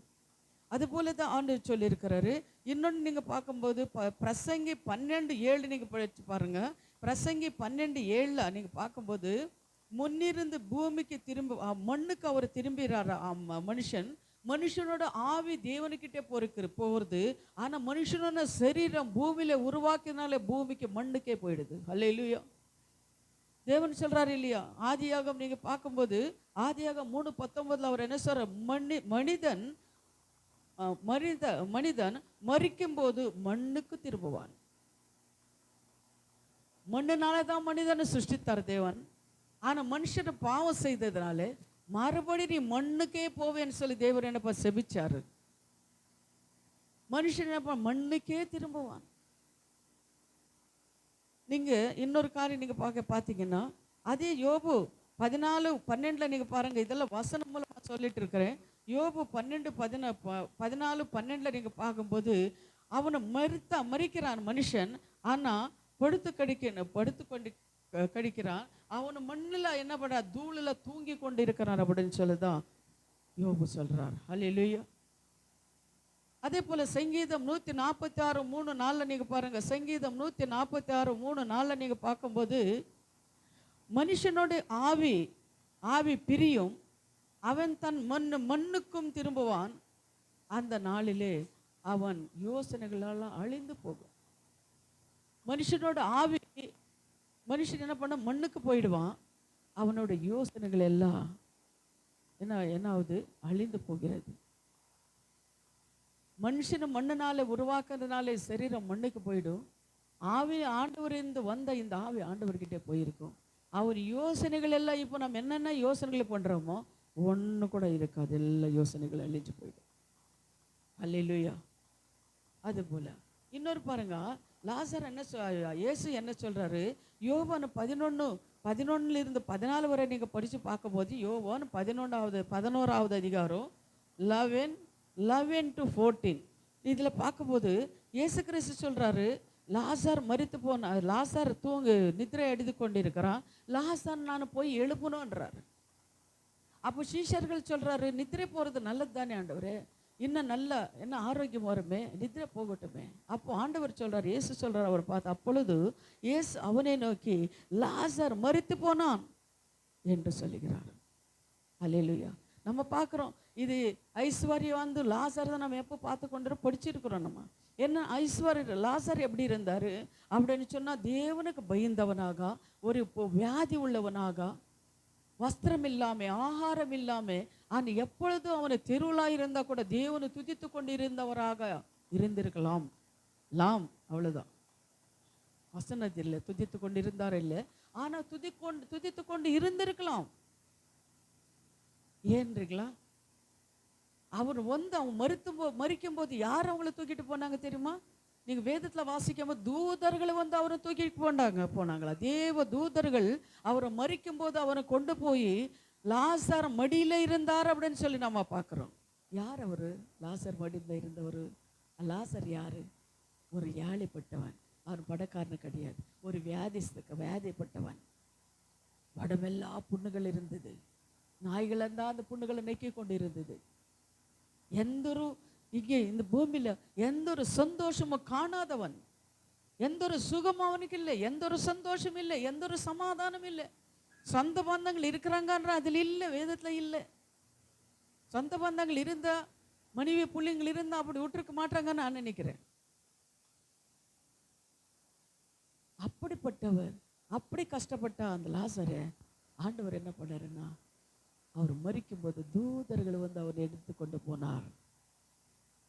[SPEAKER 1] அதுபோல தான் ஆண்டவர் சொல்லியிருக்கிறாரு. இன்னொன்று நீங்கள் பார்க்கும்போது பிரசங்கி 12:7 நீங்கள் படிச்சு பாருங்க. பிரசங்கி 12:7 நீங்கள் பார்க்கும்போது, முன்னிருந்து பூமிக்கு திரும்ப மண்ணுக்கு அவர் திரும்பிறாரா மனுஷனோட ஆவி தேவனுக்கிட்டே போகிறது. ஆனால் மனுஷனோட சரீரம் பூமியில உருவாக்கினாலே பூமிக்கு மண்ணுக்கே போயிடுது. அல்லேலூயா. தேவன் சொல்றாரு இல்லையா, ஆதியாகம் நீங்க பார்க்கும்போது ஆதியாகம் 3:19 அவர் என்ன சொல்ற, மனிதன் மரிக்கும் போது மண்ணுக்கு திரும்புவான். மண்ணுனால தான் மனிதனை சிருஷ்டித்தார் தேவன். ஆனா மனுஷனை பாவம் செய்ததுனால மறுபடி நீ மண்ணுக்கே போவேன்னு சொல்லி தேவன் என்னப்பா செபிச்சாரு. மனுஷன் என்னப்பா மண்ணுக்கே திரும்புவான். நீங்க இன்னொரு காரியம் நீங்க பார்த்தீங்கன்னா, அதே யோபு 14:12 நீங்க பாருங்க. இதெல்லாம் வசனம் மூலமா சொல்லிட்டு இருக்கிறேன். யோபு 14:12 நீங்க பார்க்கும்போது, அவனை மறிக்கிறான் மனுஷன். ஆனா படுத்து கொண்டு கடிக்கிறான். அவனு மண்ணில் என்ன பண்ண, தூளில் தூங்கி கொண்டு இருக்கிறான் அப்படின்னு சொல்லிதான் யோபு சொல்றார். அல்லேலூயா. அதே போல சங்கீதம் 146:3-4 நீங்க பாருங்க. சங்கீதம் 146:3-4 நீங்க பார்க்கும்போது, மனுஷனோட ஆவி பிரியும், அவன் தன் மண்ணுக்கும் திரும்புவான், அந்த நாளிலே அவன் யோசனைகளெல்லாம் அழிந்து போகும். மனுஷனோட ஆவி, மனுஷன் என்ன பண்ண, மண்ணுக்கு போயிடுவான். அவனோட யோசனைகள் எல்லாம் என்ன ஆகுது, அழிந்து போகிறது. மனுஷனை மண்ணினால உருவாக்குறதுனாலே சரீரம் மண்ணுக்கு போயிடும். ஆவி ஆண்டவரிலிருந்து வந்த இந்த ஆவி ஆண்டவர்கிட்ட போயிருக்கும். அவர் யோசனைகள் எல்லாம் இப்போ நம்ம என்னென்ன யோசனைகளை பண்ணுறோமோ ஒன்று கூட இருக்காது. எல்லா யோசனைகள் அழிஞ்சு போயிடும். அல்லேலூயா. அது போல இன்னொரு பாருங்க, லாசர் இயேசு என்ன சொல்றாரு, யோவான் 11:11 14 வரை நீங்க படிச்சு பார்க்கும்போது, யோவான் 11வது அதிகாரம் 11-14 இதுல பார்க்கும்போது இயேசு கிறிஸ்து சொல்றாரு, லாசர் மரித்து போன, லாசர் நித்திரை அடித்து கொண்டிருக்கிறான், லாசர் நான் போய் எழுப்பணும்ன்றாரு. அப்போ சீஷர்கள் சொல்றாரு, நித்திரை போறது நல்லது தானே ஆண்டவரே, இன்னும் நல்லா என்ன ஆரோக்கியம் வருமே, நித்திரை போகட்டுமே. அப்போ ஆண்டவர் சொல்றார், இயேசு சொல்றார் அவர் பார்த்து, அப்பொழுது இயேசு அவனை நோக்கி, லாசர் மரித்து போனான் என்று சொல்லுகிறார். அல்லேலூயா. நம்ம பார்க்குறோம், இது ஐஸ்வர்யம் லாசர் தான் நம்ம எப்போ பார்த்து கொண்டு படிச்சிருக்கிறோம். நம்ம என்ன ஐஸ்வர்ய லாசர் எப்படி இருந்தார் அப்படின்னு சொன்னால், தேவனுக்கு பயந்தவனாக, ஒரு வியாதி உள்ளவனாக, வஸ்திரம் இல்லாமல், ஆகாரம் இல்லாமல், ஆனால் எப்பொழுதும் அவனை தெருவிலாக இருந்தால் கூட தேவனை துதித்து கொண்டு இருந்தவராக இருந்திருக்கலாம். லாம், அவ்வளோதான். வசனத்தில் துதித்து கொண்டு இருந்தார் இல்லை, ஆனால் துதித்து கொண்டு இருந்திருக்கலாம். ஏன்றீங்களா? அவர் அவன் மறிக்கும் போது யார் அவங்கள தூக்கிட்டு போனாங்க தெரியுமா? நீங்க வேதத்துல வாசிக்கும் போது தூதர்கள் அவரை தூக்கிட்டு போனாங்களா? தேவ தூதர்கள் அவரை மறிக்கும் போது அவரை கொண்டு போய் லாசர் மடியில இருந்தார் அப்படின்னு சொல்லி நம்ம பார்க்கிறோம். யார் அவரு? லாசர் மடியில இருந்தவர். லாசர் யாரு? ஒரு வியாதிப்பட்டவன். அவர் படக்காரனு கிடையாது, ஒரு வியாதிப்பட்டவன். உடம்பெல்லாம் புண்ணுகள் இருந்தது. நாய்கள் இருந்தால் அந்த புண்ணுகளை நெக்கி கொண்டு இருந்தது. இங்கே இந்த பூமியில எந்த ஒரு சந்தோஷமும் காணாதவன், எந்த ஒரு சுகமும் அவனுக்கு இல்லை, எந்த ஒரு சந்தோஷம் இல்லை, எந்த ஒரு சமாதானம் இல்லை. சொந்த பந்தங்கள் இருக்கிறாங்கன்ற அதில் இல்லை, வேதத்துல இல்லை. சொந்த பந்தங்கள் இருந்தா, மனைவி பிள்ளைங்கள் இருந்தா அப்படி விட்டுருக்க மாட்டாங்கன்னு நான் நினைக்கிறேன். அப்படிப்பட்டவர், அப்படி கஷ்டப்பட்ட அந்த லாசரை ஆண்டவர் என்ன பண்ணாருன்னா, அவர் மரிக்கும் போது தூதர்கள் அவர் எடுத்து கொண்டு போனார்.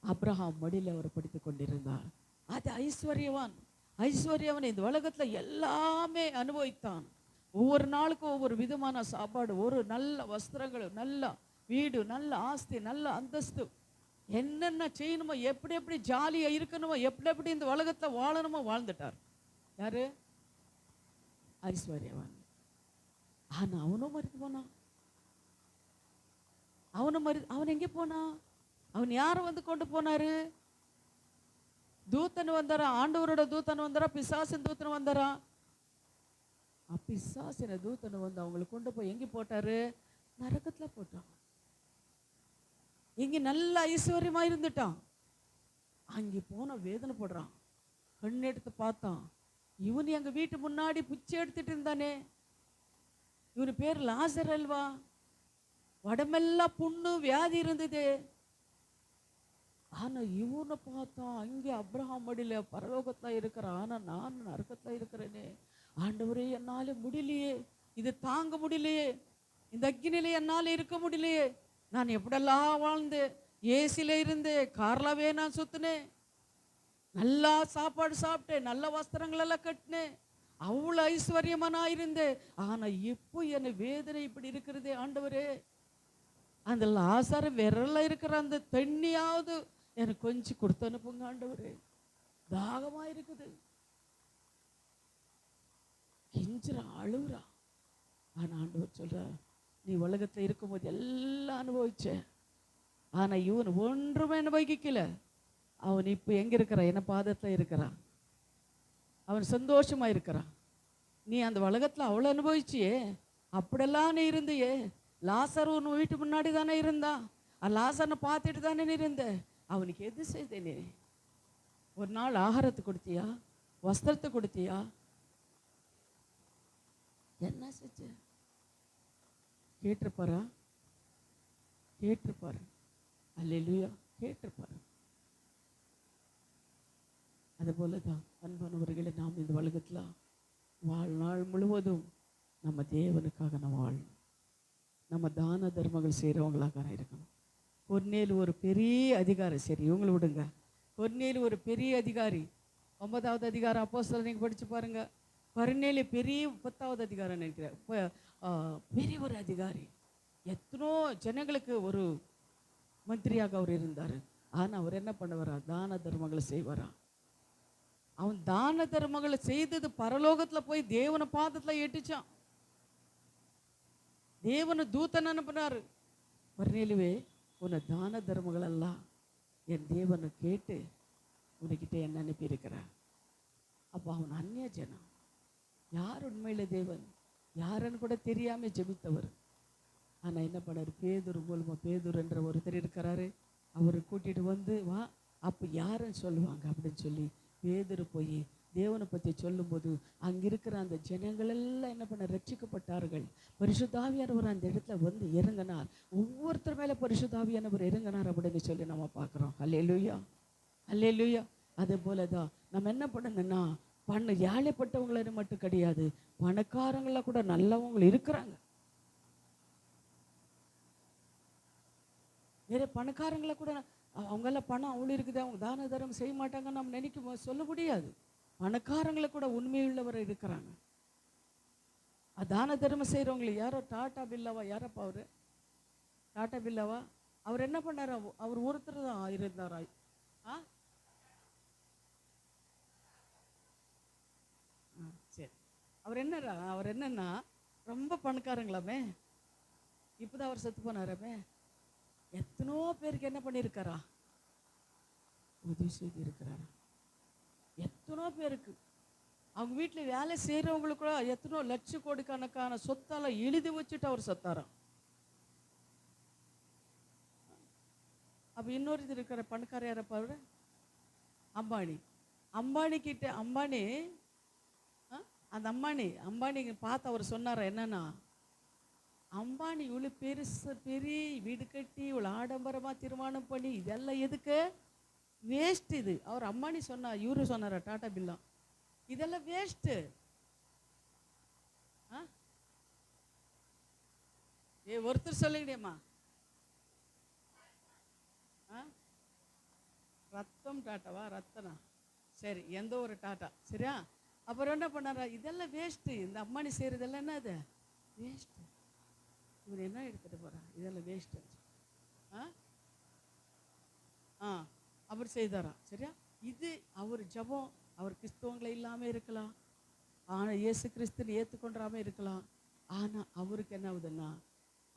[SPEAKER 1] அப்ரஹாம் மடியில் அவர் படித்து கொண்டிருந்தார். அது ஐஸ்வர்யவன் இந்த உலகத்துல எல்லாமே அனுபவித்தான். ஒவ்வொரு நாளுக்கும் ஒவ்வொரு விதமான சாப்பாடு, ஒரு நல்ல வஸ்திரங்கள், நல்ல வீடு, நல்ல ஆஸ்தி, நல்ல அந்தஸ்து, என்னென்ன செய்யணுமோ, எப்படி எப்படி ஜாலியா இருக்கணுமோ, எப்படி எப்படி இந்த உலகத்துல வாழணுமோ வாழ்ந்துட்டார். யாரு? ஐஸ்வர்யவன். ஆனா அவனும் மரித்து போனான். அவன் எங்கே போனா? அவன் யாரை கொண்டு போனாரு? தூத்தன் வந்தாரா? ஆண்டவரோட தூத்தன் வந்தாரா? பிசாசின் தூத்தன் வந்தாரா? பிசாசின தூத்தன் அவங்களை கொண்டு போய் எங்கே போட்டாரு? நரகத்துல போட்டான். இங்க நல்ல ஐஸ்வர்யமா இருந்துட்டான், அங்கே போன வேதனை போடுறான். கண் எடுத்து பார்த்தான், இவன் எங்க வீட்டு முன்னாடி பிச்சை எடுத்துட்டு இருந்தானே, இவனு பேர் லாசர் அல்வா, உடம்பெல்லாம் புண்ணு வியாதி இருந்தது. ஆனா இவனை பார்த்தான், அங்கே அப்ரஹாம் மடியில பரலோகத்துல இருக்கிறான், ஆனா நான் நரகத்துல இருக்கிறேனே. ஆண்டவரே, என்னால முடியலையே, இது தாங்க முடியலையே, இந்த அக்கினில என்னால இருக்க முடியலையே. நான் எப்படியெல்லாம் வாழ்ந்தேன், ஏசில இருந்தேன், கார்லாவே நான் சுத்தினேன், நல்லா சாப்பாடு சாப்பிட்டேன், நல்ல வஸ்திரங்கள் எல்லாம் கட்டினேன், அவ்வளவு ஐஸ்வர்யமா நான் இருந்தேன். ஆனா இப்போ என்ன வேதனை இப்படி இருக்கிறதே ஆண்டவரே. அந்த லாசர் விரல்ல இருக்கிற அந்த தண்ணியாவது எனக்கு கொஞ்சம் கொடுத்து அனுப்புங்க ஆண்டவரே, தாகமா இருக்குது. கெஞ்சுறா, அழுகுறா. ஆனா ஆண்டவர் சொல்ற, நீ உலகத்துல இருக்கும்போது எல்லாம் அனுபவிச்ச, ஆனா இவன் ஒன்றுமே அனுபவிக்கல. அவன் இப்ப எங்க இருக்கிறான்? என்ன பாதத்துல இருக்கிறான். அவன் சந்தோஷமா இருக்கிறான். நீ அந்த உலகத்துல அவ்வளவு அனுபவிச்சியே, அப்படியெல்லாம் நீ இருந்தியே. லாசர் உன் வீட்டு முன்னாடி தானே இருந்தா, லாசர்னை பார்த்துட்டு தானே நீ இருந்த. அவனுக்கு எது செய்த? நீ ஒரு நாள் ஆகாரத்தை கொடுத்தியா? வஸ்திரத்தை கொடுத்தியா? என்ன செஞ்ச? கேட்டிருப்பாரா? கேட்டிருப்பாரு. அல்லேலூயா, கேட்டிருப்பாரு. அது போலதான் அன்பானவர்களை, நாம் இந்த உலகத்துல வாழ்நாள் முழுவதும் நம்ம தேவனுக்காக நம்ம வாழணும். நம்ம தான தர்மங்கள் செய்கிறவங்களாக இருக்கணும். கொர்நேலு ஒரு பெரிய அதிகாரி. சரி, இவங்களை விடுங்க. கொர்நேலு ஒரு பெரிய அதிகாரி. 9வது அதிகாரம் அப்போஸ்தலர் நீங்கள் படித்து பாருங்க. கொர்நேலு பெரிய 10வது அதிகாரம் நினைக்கிறேன். பெரிய ஒரு அதிகாரி, எத்தனோ ஜனங்களுக்கு ஒரு மந்திரியாக அவர் இருந்தார். ஆனால் அவர் என்ன பண்ணுவாரா? தான தர்மங்களை செய்வாரா. அவன் தான தர்மங்களை செய்தது பரலோகத்தில் போய் தேவன பாதத்தில் எட்டுச்சான். தேவன தூதன் அனுப்பினாரு, கொர்நேலுவே, உன்னை தான தர்மங்கள் எல்லாம் என் தேவனை கேட்டு உனக்கிட்ட என்ன அனுப்பி இருக்கிறார். அப்போ அவன் அந்நிய ஜனம். யார் உண்மையில தேவன் யாருன்னு கூட தெரியாம ஜெபித்தவர். ஆனா என்ன பண்ணாரு? பேதுரு மூலமா, பேதுரு என்ற ஒருத்தர் இருக்கிறாரு, அவரை கூட்டிட்டு வந்து, வா, அப்போ யாருன்னு சொல்லுவாங்க அப்படின்னு சொல்லி பேதுரு போய் தேவனை பற்றி சொல்லும்போது அங்கே இருக்கிற அந்த ஜனங்கள் எல்லாம் என்ன பண்ண? ரட்சிக்கப்பட்டார்கள். பரிசுத்தாவியானவர் அந்த இடத்துல வந்து இறங்கினார். ஒவ்வொருத்தர் மேலே பரிசுத்தாவியானவர் இறங்கினார் அப்படின்னு சொல்லி நம்ம பார்க்குறோம். அல்லேலூயா, அல்லேலூயா. அதே போல தான் நம்ம என்ன பண்ணணும்னா, ஏழைப்பட்டவங்கள மட்டும் கிடையாது, பணக்காரங்கள கூட நல்லவங்க இருக்கிறாங்க. வேற பணக்காரங்கள கூட அவங்கெல்லாம் பணம் அவ்வளோ இருக்குது, அவங்க தான தர்மம் செய்ய மாட்டாங்கன்னு நம்ம சொல்ல முடியாது. பணக்காரங்களை கூட உண்மையுள்ளவர் இருக்கிறாங்க. தான தர்மம் செய்கிறவங்களை யாரோ டாட்டா பில்லாவா, யாரப்பா அவர் டாட்டா பில்லாவா, அவர் என்ன பண்ணார்? அவர் ஒருத்தர் தான் இருந்தாரா? சரி, அவர் என்னன்னா ரொம்ப பணக்காரங்களாமே, இப்போதான் அவர் செத்து போனாராமே. எத்தனோ பேருக்கு என்ன பண்ணியிருக்காரா? உதவி செய்து இருக்கிறாரா? எத்தனோ பேருக்கு அவங்க வீட்டில் வேலை செய்கிறவங்களுக்கு கூட எத்தனோ லட்சக்கோடிக்கணக்கான சொத்தால எழுதி வச்சுட்டு அவர் சத்தாராம். அப்போ இன்னொரு இது இருக்கிற பணக்கார யாரப்பா அவர்? அம்பானி. அந்த அம்பானி பார்த்து அவர் சொன்னாரா என்னன்னா, அம்பானி இவ்வளோ பெரிய வீடு கட்டி இவ்வளோ ஆடம்பரமாக திருமணம் பண்ணி இதெல்லாம் எதுக்கு? வேஸ்ட் இது. அவர் அம்பானி இவரு சொன்னாரா டாட்டா பில்லா, இதெல்லாம் வேஸ்ட்டு. ஒருத்தர் சொல்லுங்கடியம்மா. ரத்தம் டாட்டாவா? ரத்தனா? சரி, எந்த ஒரு டாட்டா சரியா? அப்புறம் என்ன பண்ணாரா? இதெல்லாம் வேஸ்ட்டு, இந்த அம்மானி செய்கிறதெல்லாம் என்ன அது வேஸ்ட்டு, இவர் என்ன எடுத்துகிட்டு போகிறா, இதெல்லாம் வேஸ்ட்டு. அவர் செய்தாரா சரியா? இது அவர் ஜபம். அவர் கிறிஸ்தவங்களை இல்லாமல் இருக்கலாம், ஆனால் இயேசு கிறிஸ்துன்னு ஏற்றுக்கொண்டாமல் இருக்கலாம், ஆனால் அவருக்கு என்ன ஆகுதுன்னா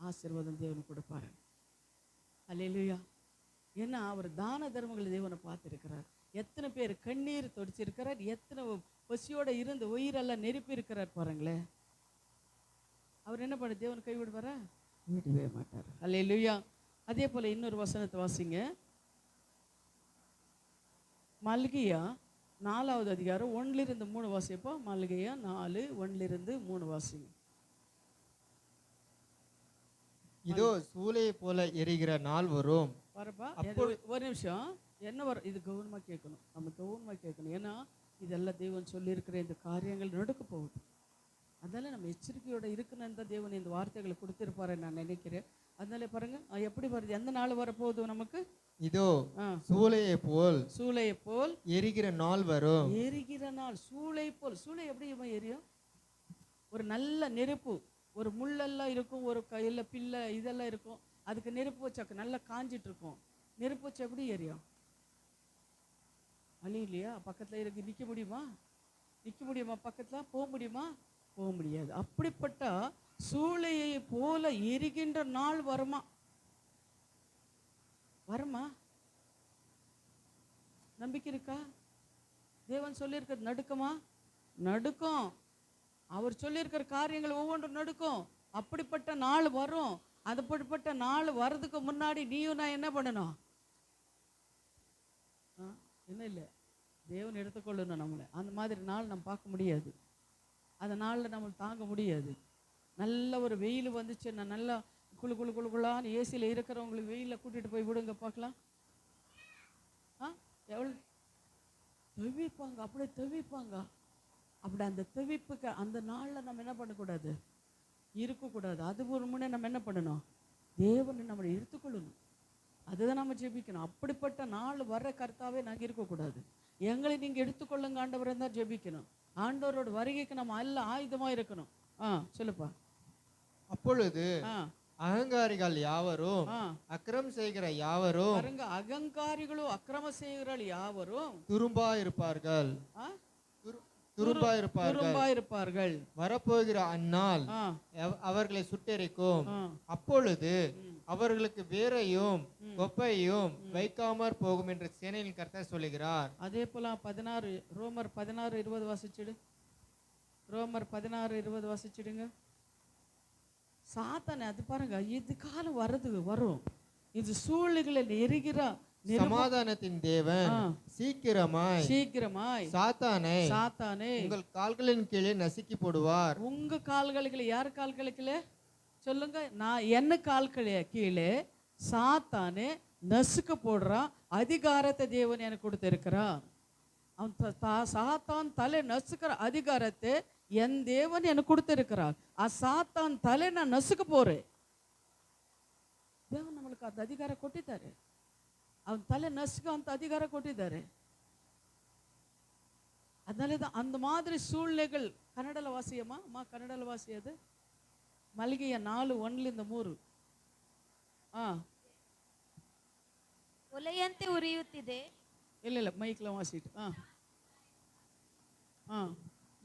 [SPEAKER 1] ஆசீர்வாதம் தேவன் கொடுப்பாரு. அல்லேலூயா. ஏன்னா அவர் தான தர்மங்களை தேவனை பார்த்துருக்கிறார். எத்தனை பேர் கண்ணீர் தொடிச்சிருக்கிறார், எத்தனை பசியோடு இருந்து உயிரெல்லாம் நெருப்பி இருக்கிறார் பாருங்களேன். அவர் என்ன பண்ண தேவன் கைவிடுவாரா? விடவே மாட்டார். அல்லேலூயா. அதே போல் இன்னொரு வசனத்தை வாசிங்க. மல்கியா 4வது அதிகாரம் 1-3 வாசிப்போம். மல்கியா 4:1-3 வாசிங்க.
[SPEAKER 3] இதோ சூளையை போல எரிகிற நாள் வரும்.
[SPEAKER 1] வரப்பா ஒரு நிமிஷம், என்ன வரும்? இது கவனமாக கேட்கணும், நம்ம கவனமாக கேட்கணும். ஏன்னா இதெல்லாம் தேவன் சொல்லியிருக்கிற இந்த காரியங்கள் நடக்க போகுது. அதனால நம்ம எச்சரிக்கையோட இருக்கணும்னு தான் தேவன் இந்த வார்த்தைகளை கொடுத்திருப்பாருன்னு நான் நினைக்கிறேன். அதனால பாருங்க எப்படி வருது, எந்த நாள் வரப்போகுது நமக்கு? இதோ சூளையை போல்
[SPEAKER 3] எரிகிற நாள் வரும்.
[SPEAKER 1] எரிகிற நாள், சூளை போல். சூளை எப்படி எரியும்? ஒரு நல்ல நெருப்பு, ஒரு முள்ளெல்லாம் இருக்கும், ஒரு கையில் பிள்ளை இதெல்லாம் இருக்கும், அதுக்கு நெருப்பு வச்சாக்க நல்லா காஞ்சிட்டு இருக்கும். நெருப்பு வச்சா எப்படி எரியும்? அழி இல்லையா? பக்கத்தில் இருக்கு, நிற்க முடியுமா? பக்கத்தில் போக முடியுமா? போக முடியாது. அப்படிப்பட்ட சூளையை போல எரிகின்ற நாள் வருமா? நம்பிக்கை இருக்கா? தேவன் சொல்லியிருக்கிற நடுக்கமா? நடுக்கும். அவர் சொல்லியிருக்கிற காரியங்கள் ஒவ்வொன்றும் நடுக்கும். அப்படிப்பட்ட நாள் வரும். அப்படிப்பட்ட நாள் வர்றதுக்கு முன்னாடி நீயும் நான் என்ன பண்ணணும்? என்ன இல்லை, தேவன் எடுத்துக்கொள்ளணும் நம்மளை. அந்த மாதிரி நாள் நம்ம பார்க்க முடியாது, அந்த நாளில் நம்ம தாங்க முடியாது. நல்ல ஒரு வெயில் வந்துச்சுன்னா நல்லா குளுக்குள்ளான்னு ஏசியில் இருக்கிறவங்களுக்கு வெயிலில் கூட்டிகிட்டு போய் விடுங்க பார்க்கலாம். எவ்வளோ தவிப்பாங்க, அப்படியே தவிப்பாங்க. அப்படி அந்த தவிப்புக்கு அந்த நாளில் நம்ம என்ன பண்ணக்கூடாது? இருக்கக்கூடாது. அது ஒரு முன்னே நம்ம என்ன பண்ணணும்? தேவனை நம்மளை எடுத்துக்கொள்ளணும். அதுதான் நம்ம ஜெபிக்கணும். அப்படிப்பட்ட நாள் வர்ற கர்த்தாவே நாங்கள் இருக்கக்கூடாது. எங்களை நீங்கள் எடுத்துக்கொள்ளுங்க ஆண்டவரை தான் ஜெபிக்கணும். ஆண்டவரோட வருகைக்கு நம்ம எல்லாம் ஆயுதமாக இருக்கணும். சொல்லுப்பா.
[SPEAKER 3] அப்பொழுது அகங்காரிகள் யாவரும் அக்கிரமம் செய்கிற யாவரும்,
[SPEAKER 1] அகங்காரிகளும் அக்கிரம செய்கிற யாவரும்
[SPEAKER 3] துரும்பாயிருப்பார்கள். வரப்போகிற அந்நாள் அவர்களை சுட்டெரிக்கும். அப்பொழுது அவர்களுக்கு வேரையும் கொப்பையும் வைக்காமற் போகும் என்று சேனையின் கர்த்தர் சொல்லுகிறார்.
[SPEAKER 1] அதே போல ரோமர் 16:20 வாசிச்சிடு. ரோமர் 16:20 வாசிச்சிடுங்க. சாத்தானே அது பாருங்க, இது காலம் வரும். இது சூழ்நிலைகளை எரிகிற
[SPEAKER 3] சமாதானத்தின் தேவன் சீக்கிரமாய் சாத்தானை உங்கள் கால்களின் கீழே நசுக்கி போடுவார்.
[SPEAKER 1] உங்க கால்களுக்கு யார் கால்களுக்கு சொல்லுங்க? நான் என்ன கால்களே கீழே சாத்தானே நசுக்க போடுறான். அதிகாரத்தை தேவன் எனக்கு கொடுத்திருக்கிறான். அவன் சாத்தான் தலை நசுக்கிற அதிகாரத்தை என் தேவன் எனக்கு கொடுத்திருக்கிறார். சாத்தான் தலை நான் நசுக்க போறேன். தேவன் நம்மளுக்கு அந்த அதிகாரம் கொட்டித்தாரு. அவன் தலை நசுக்க அந்த அதிகாரம் கொட்டிದ್ದಾರೆ. அதனால தான் அந்த மாதிரி சூழ்நிலைகள். கன்னடல வாசியம்மா, அம்மா கன்னடல வாசி அது மல்கிಯ 4:1-3.
[SPEAKER 2] ಒಲೆಯಂತೆ ಉರಿಯುತ್ತಿದೆ.
[SPEAKER 1] ಇಲ್ಲ ಮೈಕ್ಲ ವಾಸಿಟ್ಟು.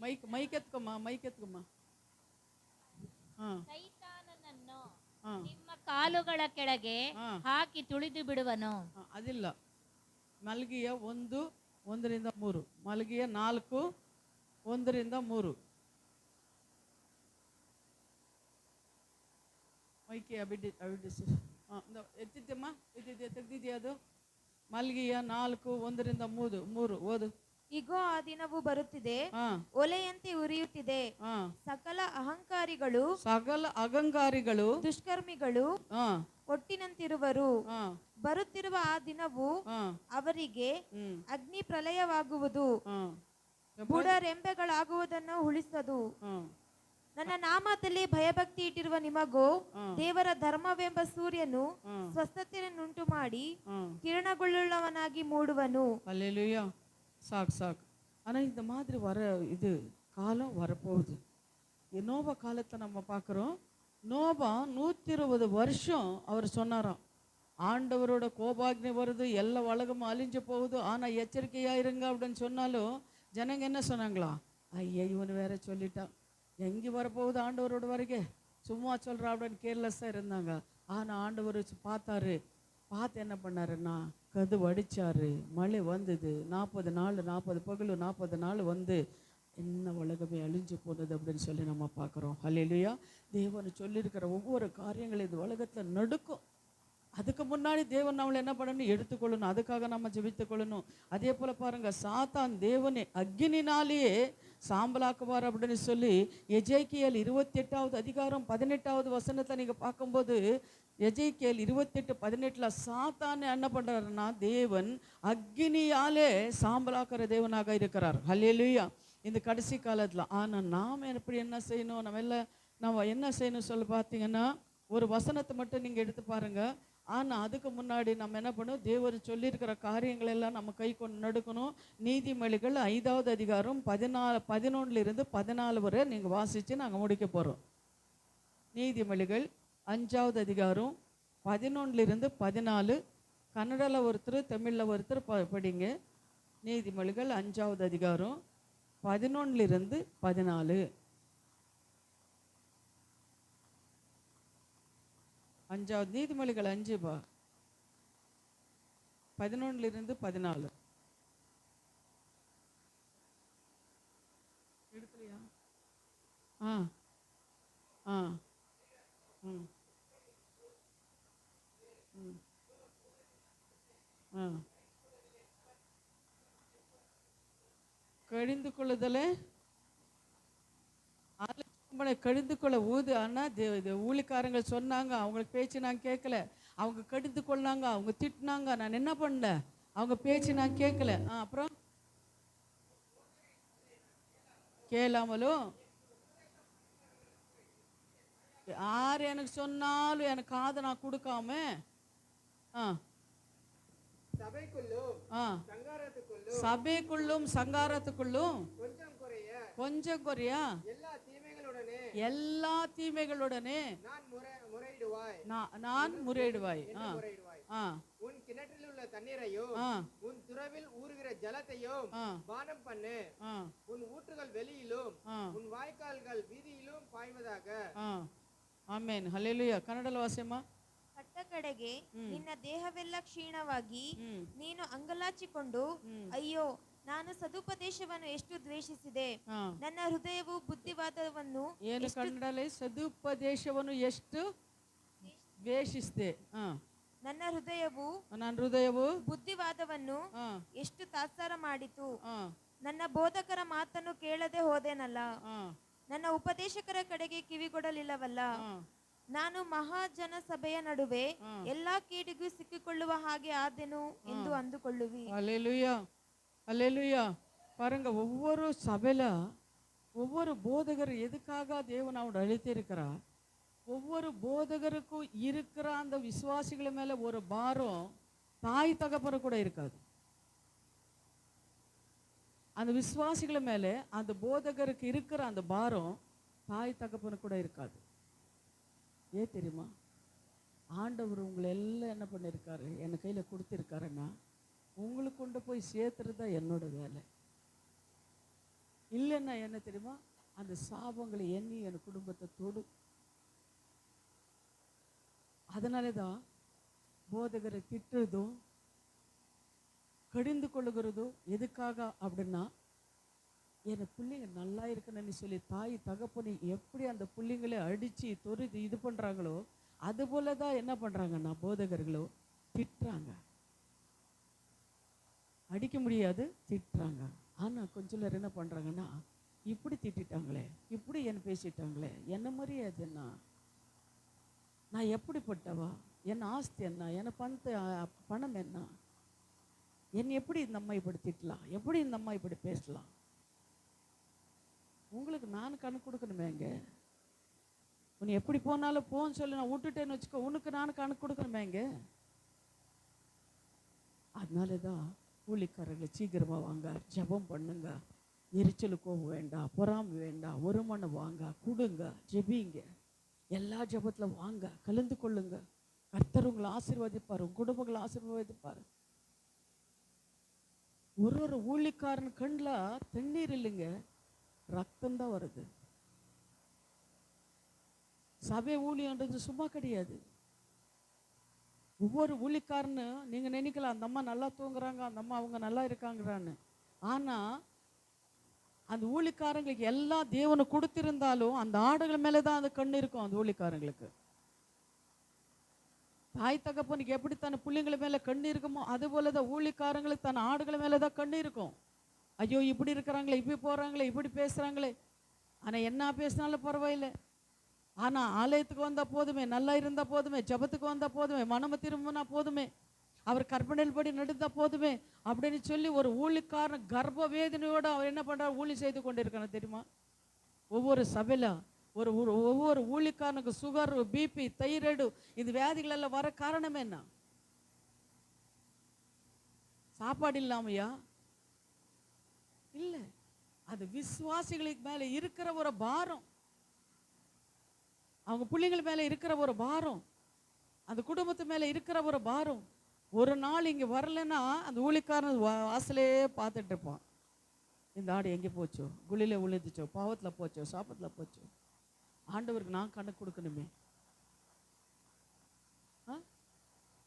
[SPEAKER 1] ಮೈಕ್ ಎತ್ಕೊಮ್ಮ.
[SPEAKER 4] ಸೈತಾನನನ್ನು ನಿಮ್ಮ ಕಾಲುಗಳ ಕೆಳಗೆ ಹಾಕಿ ತುಳಿದು ಬಿಡುವನು.
[SPEAKER 1] ಅದಿಲ್ಲ, ಮಲ್ಗಿಯ 1:1-3. ಮಲ್ಗಿಯ 4:1-3. ಮೈಕೆ ಎತ್ತಿದ್ದಮ್ಮ, ತೆಗ್ದಿದ್ಯಾ ಅದು? ಮಲ್ಗಿಯ 4:1-3 ಓದು.
[SPEAKER 2] ಇಗೋ, ಆ ದಿನವು ಬರುತ್ತಿದೆ, ಒಲೆಯಂತೆ ಉರಿಯುತ್ತಿದೆ. ಸಕಲ ಅಹಂಕಾರಿಗಳು ದುಷ್ಕರ್ಮಿಗಳು ಒಟ್ಟಿನಂತಿರುವರು. ಬರುತ್ತಿರುವ ಆ ದಿನವು ಅವರಿಗೆ ಅಗ್ನಿ ಪ್ರಳಯವಾಗುವುದು, ಬುಡರೆಂಬೆಗಳಾಗುವುದನ್ನು ಉಳಿಸದು. ನನ್ನ ನಾಮದಲ್ಲಿ ಭಯಭಕ್ತಿ ಇಟ್ಟಿರುವ ನಿಮಗೂ ದೇವರ ಧರ್ಮವೆಂಬ ಸೂರ್ಯನು ಸ್ವಸ್ಥತೆಯನ್ನುಂಟು ಮಾಡಿ ಕಿರಣಗೊಳ್ಳುವವನಾಗಿ ಮೂಡುವನು.
[SPEAKER 1] அல்லேலூயா. சாக்கு. ஆனா இந்த மாதிரி இது காலம் வரப்போகுது. நோபா காலத்தை நம்ம பார்க்குறோம். நோபா 120 வருஷம் அவர் சொன்னாராம், ஆண்டவரோட கோபாக்னி வருது, எல்லா உலகமும் அழிஞ்சு போகுது, ஆனா எச்சரிக்கையா இருங்க அப்படின்னு சொன்னாலும் ஜனங்க என்ன சொன்னாங்களா? ஐயா, இவனு வேற சொல்லிட்டான், எங்கே வரப்போகுது ஆண்டவரோட வருகை, சும்மா சொல்கிறா அப்படின்னு கேர்லெஸ்ஸாக இருந்தாங்க. ஆனால் ஆண்டவர் பார்த்து என்ன பண்ணாருன்னா கது வடிச்சாரு, மழை வந்தது. 40 நாள் 40 பகல் 40 நாள் வந்து என்ன உலகமே அழிஞ்சு போனது அப்படின்னு சொல்லி நம்ம பார்க்குறோம். ஹல்லேலூயா. தேவன் சொல்லியிருக்கிற ஒவ்வொரு காரியங்களும் இந்த உலகத்தில் நடுக்கும். அதுக்கு முன்னாடி தேவன் நம்மளை என்ன பண்ணணும்? எடுத்துக்கொள்ளணும். அதுக்காக நம்ம ஜெபித்துக்கொள்ளணும். அதே போல் பாருங்கள், சாத்தான் தேவனை அக்னினாலேயே சாம்பலாக்குவார் அப்படின்னு சொல்லி எஜேக்கியேல் 28வது அதிகாரம் 18வது வசனத்தை நீங்கள் பார்க்கும்போது, எஜேக்கியேல் 28:18 சாத்தானை என்ன பண்ணுறாருன்னா தேவன் அக்னியாலே சாம்பலாக்குற தேவனாக இருக்கிறார். ஹல்லேலூயா. இந்த கடைசி காலத்தில். ஆனால் நாம் எப்படி என்ன செய்யணும்? நம்ம என்ன செய்யணும் சொல்லி பார்த்தீங்கன்னா, ஒரு வசனத்தை மட்டும் நீங்கள் எடுத்து பாருங்கள். ஆனால் அதுக்கு முன்னாடி நம்ம என்ன பண்ணணும்? தேவர் சொல்லியிருக்கிற காரியங்கள் எல்லாம் நம்ம கை கொண்டு நடக்கணும். நீதிமொழிகள் 5வது அதிகாரம் 11-14 வரை நீங்கள் வாசித்து நாங்கள் முடிக்க போகிறோம். நீதிமொழிகள் 5வது அதிகாரம் 11-14. கன்னடத்தில் ஒருத்தர், தமிழில் ஒருத்தர் படிங்க. நீதிமொழிகள் 5வது அதிகாரம் 11-14. 5வது நீதிமொழிகள் 5 11-14 எடுக்கலையா? கழிந்து கொள்ளுதலே கடிந்து கொள்ள ஊது. ஆனால் ஊழிக்காரங்க சொன்னாங்க, அவங்களுக்கு பேச்சு நான் கேட்கல. அவங்க கடிந்து கொள்ளாங்க, அவங்க திட்டினாங்க, நான் என்ன பண்ணல? அவங்க பேச்சு நான் கேட்கல. அப்புறம் கேளாமலும் யார் எனக்கு சொன்னாலும் எனக்கு காதை நான் கொடுக்காம சபைக்குள்ளும் சங்காரத்துக்குள்ளும் கொஞ்சம் குறையா எல்லா தீமைகளுடனே நான் முறையிடுவாய்.
[SPEAKER 3] உன் கிணற்றில் உள்ள தண்ணீரையும் உன் துறவில் ஊறுகிற ஜலத்தையும் பானம் பண்ணு. உன் ஊற்றுகள் வெளியிலும் உன் வாய்க்கால்கள் வீதியிலும் பாய்வதாக.
[SPEAKER 1] ಆಮೆನ್. ಹಲ್ಲೆಲೂಯಾ. ಕನ್ನಡದಲ್ಲಿ ವಾಸ್ಯಮ್ಮ.
[SPEAKER 2] ಕಟ್ಟ ಕಡೆಗೆ ನಿನ್ನ ದೇಹವೆಲ್ಲ ಕ್ಷೀಣವಾಗಿ ನೀನು ಅಂಗಲಾಚಿಕೊಂಡು, ಅಯ್ಯೋ, ನಾನು ಸದುಪದೇಶವನ್ನು ಎಷ್ಟು ದ್ವೇಷಿಸಿದೆ, ನನ್ನ ಹೃದಯವು ಬುದ್ಧಿವಾದವನ್ನು.
[SPEAKER 1] ಏನು ಕನ್ನಡದಲ್ಲಿ? ಸದುಪದೇಶವನ್ನು ಎಷ್ಟು ದ್ವೇಷಿಸಿದೆ.
[SPEAKER 2] ನನ್ನ ಹೃದಯವು ಬುದ್ಧಿವಾದವನ್ನು ಎಷ್ಟು ತಾತ್ಸಾರ ಮಾಡಿತು. ನನ್ನ ಬೋಧಕರ ಮಾತನ್ನು ಕೇಳದೆ ಹೋದೆನಲ್ಲ, ನನ್ನ ಉಪದೇಶಕರ ಕಡೆಗೆ ಕಿವಿಗೊಡಲಿಲ್ಲವಲ್ಲ. ನಾನು ಮಹಾಜನ ಸಭೆಯ ನಡುವೆ ಎಲ್ಲಾ ಕೀಡಿಗೂ ಸಿಕ್ಕಿಕೊಳ್ಳುವ ಹಾಗೆ ಆದೆನು ಎಂದು ಅಂದುಕೊಳ್ಳುವಿ.
[SPEAKER 1] அல்லேலூயா, அல்லேலூயா. பாருங்க, ஒவ்வொரு சபையில ஒவ்வொரு போதகர் எதுக்காக தேவன் அவன் அழைத்திருக்கிறார். ஒவ்வொரு போதகருக்கும் இருக்கிற அந்த விசுவாசிகள் மேல ஒரு பாரம் தாய் தகப்பன கூட இருக்காது. அந்த விசுவாசிகள மேலே அந்த போதகருக்கு இருக்கிற அந்த பாரம் தாய் தகப்பன கூட இருக்காது. ஏன் தெரியுமா? ஆண்டவர் உங்களை எல்லாம் என்ன பண்ணியிருக்காரு, என் கையில் கொடுத்துருக்காருன்னா உங்களுக்கு கொண்டு போய் சேர்த்துறது தான் என்னோட வேலை. இல்லைன்னா என்ன தெரியுமா, அந்த சாபங்களை எண்ணி என் குடும்பத்தை தொடும். அதனால தான் போதகரை திட்டுறதும் கடிந்து கொள்ளுகிறதும் எதுக்காக அப்படின்னா, என் பிள்ளைங்க நல்லா இருக்கணும்னு சொல்லி தாய் தகப்பனை எப்படி அந்த பிள்ளைங்களை அடித்து தொறுதி இது பண்ணுறாங்களோ அதுபோல தான் என்ன பண்ணுறாங்கன்னா போதகர்களோ திட்டுறாங்க. அடிக்க முடியாது, திட்டுறாங்க. ஆனால் கொஞ்சம் பேர் என்ன பண்ணுறாங்கன்னா, இப்படி திட்டாங்களே, இப்படி என்ன பேசிட்டாங்களே, என்ன மாதிரி அது என்ன, நான் எப்படிப்பட்டவா, என் ஆஸ்தி என்ன, என் பணம் என்ன, என்னை எப்படி இந்த அம்மா இப்படி திட்டலாம், எப்படி இந்த அம்மா இப்படி பேசலாம். உங்களுக்கு நான் கணக்கு கொடுக்கணுமேங்க. உன்னை எப்படி போனாலும் போன்னு சொல்லி நான் விட்டுட்டேன்னு வச்சுக்கோ, உனக்கு நான் கணக்கு கொடுக்கணுமேங்க. அதனால தான் ஊழிக்காரர்களை சீக்கிரமாக வாங்க, ஜெபம் பண்ணுங்க, எரிச்சலுக்கு கோவம் வேண்டாம், பொறாமை வேண்டாம், ஒரு மணி வாங்க, கொடுங்க, ஜெபிங்க, எல்லா ஜெபத்தில் வாங்க, கலந்து கொள்ளுங்க. கர்த்தர் உங்களை ஆசீர்வதிப்பார், உங்க குடும்பங்களை ஆசீர்வதிப்பார். ஒரு ஊழிக்காரன் கண்ணில் தண்ணீர் இல்லைங்க, ரத்தம்தான் வருது. சபை ஊழியன்றது சும்மா கிடையாது. ஒவ்வொரு ஊழிக்காரன்னு நீங்கள் நினைக்கலாம், அந்த அம்மா நல்லா தூங்குறாங்க, அந்த அம்மா அவங்க நல்லா இருக்காங்கிறான்னு. ஆனால் அந்த ஊழிக்காரங்களுக்கு எல்லாம் தேவனை கொடுத்திருந்தாலும் அந்த ஆடுகள் மேலே தான் அந்த கண்ணு இருக்கும். அந்த ஊழிக்காரங்களுக்கு தாய் தகப்பனுக்கு எப்படி தன் பிள்ளைங்களை மேலே கண்ணு இருக்குமோ அதுபோல தான் ஊழிக்காரங்களுக்கு தன் ஆடுகள் மேலே தான் கண்ணு இருக்கும். ஐயோ இப்படி இருக்கிறாங்களே, இப்படி போகிறாங்களே, இப்படி பேசுகிறாங்களே, ஆனால் என்ன பேசினாலும் பரவாயில்லை, ஆனால் ஆலயத்துக்கு வந்தால் போதுமே, நல்லா இருந்தால் போதுமே, ஜபத்துக்கு வந்தால் போதுமே, மனம திரும்பினா போதுமே, அவர் கற்பனையில் படி நடந்தால் போதுமே அப்படின்னு சொல்லி ஒரு ஊழிக்காரன் கர்ப்ப வேதனையோடு அவர் என்ன பண்ணுறார், ஊழி செய்து கொண்டு இருக்கணும் தெரியுமா. ஒவ்வொரு சபையில் ஒவ்வொரு ஊழிக்காரனுக்கு சுகர், பிபி, தைராய்டு இது வியாதிகள் எல்லாம் வர காரணம் என்ன? சாப்பாடு இல்லாமையா? இல்லை, அது விசுவாசிகளுக்கு மேலே இருக்கிற ஒரு பாரம், அவங்க பிள்ளைங்கள் மேலே இருக்கிற ஒரு பாரம், அந்த குடும்பத்து மேலே இருக்கிற ஒரு பாரம். ஒரு நாள் இங்கே வரலன்னா அந்த ஊழிக்காரன் வாசலே பார்த்துட்டு இருப்பான், இந்த ஆடு எங்கே போச்சோ, குழியில் விழுந்துச்சோ, பாவத்தில் போச்சோ, சாப்பத்தில் போச்சோ, ஆண்டவருக்கு நான் கணக்கு கொடுக்கணுமே.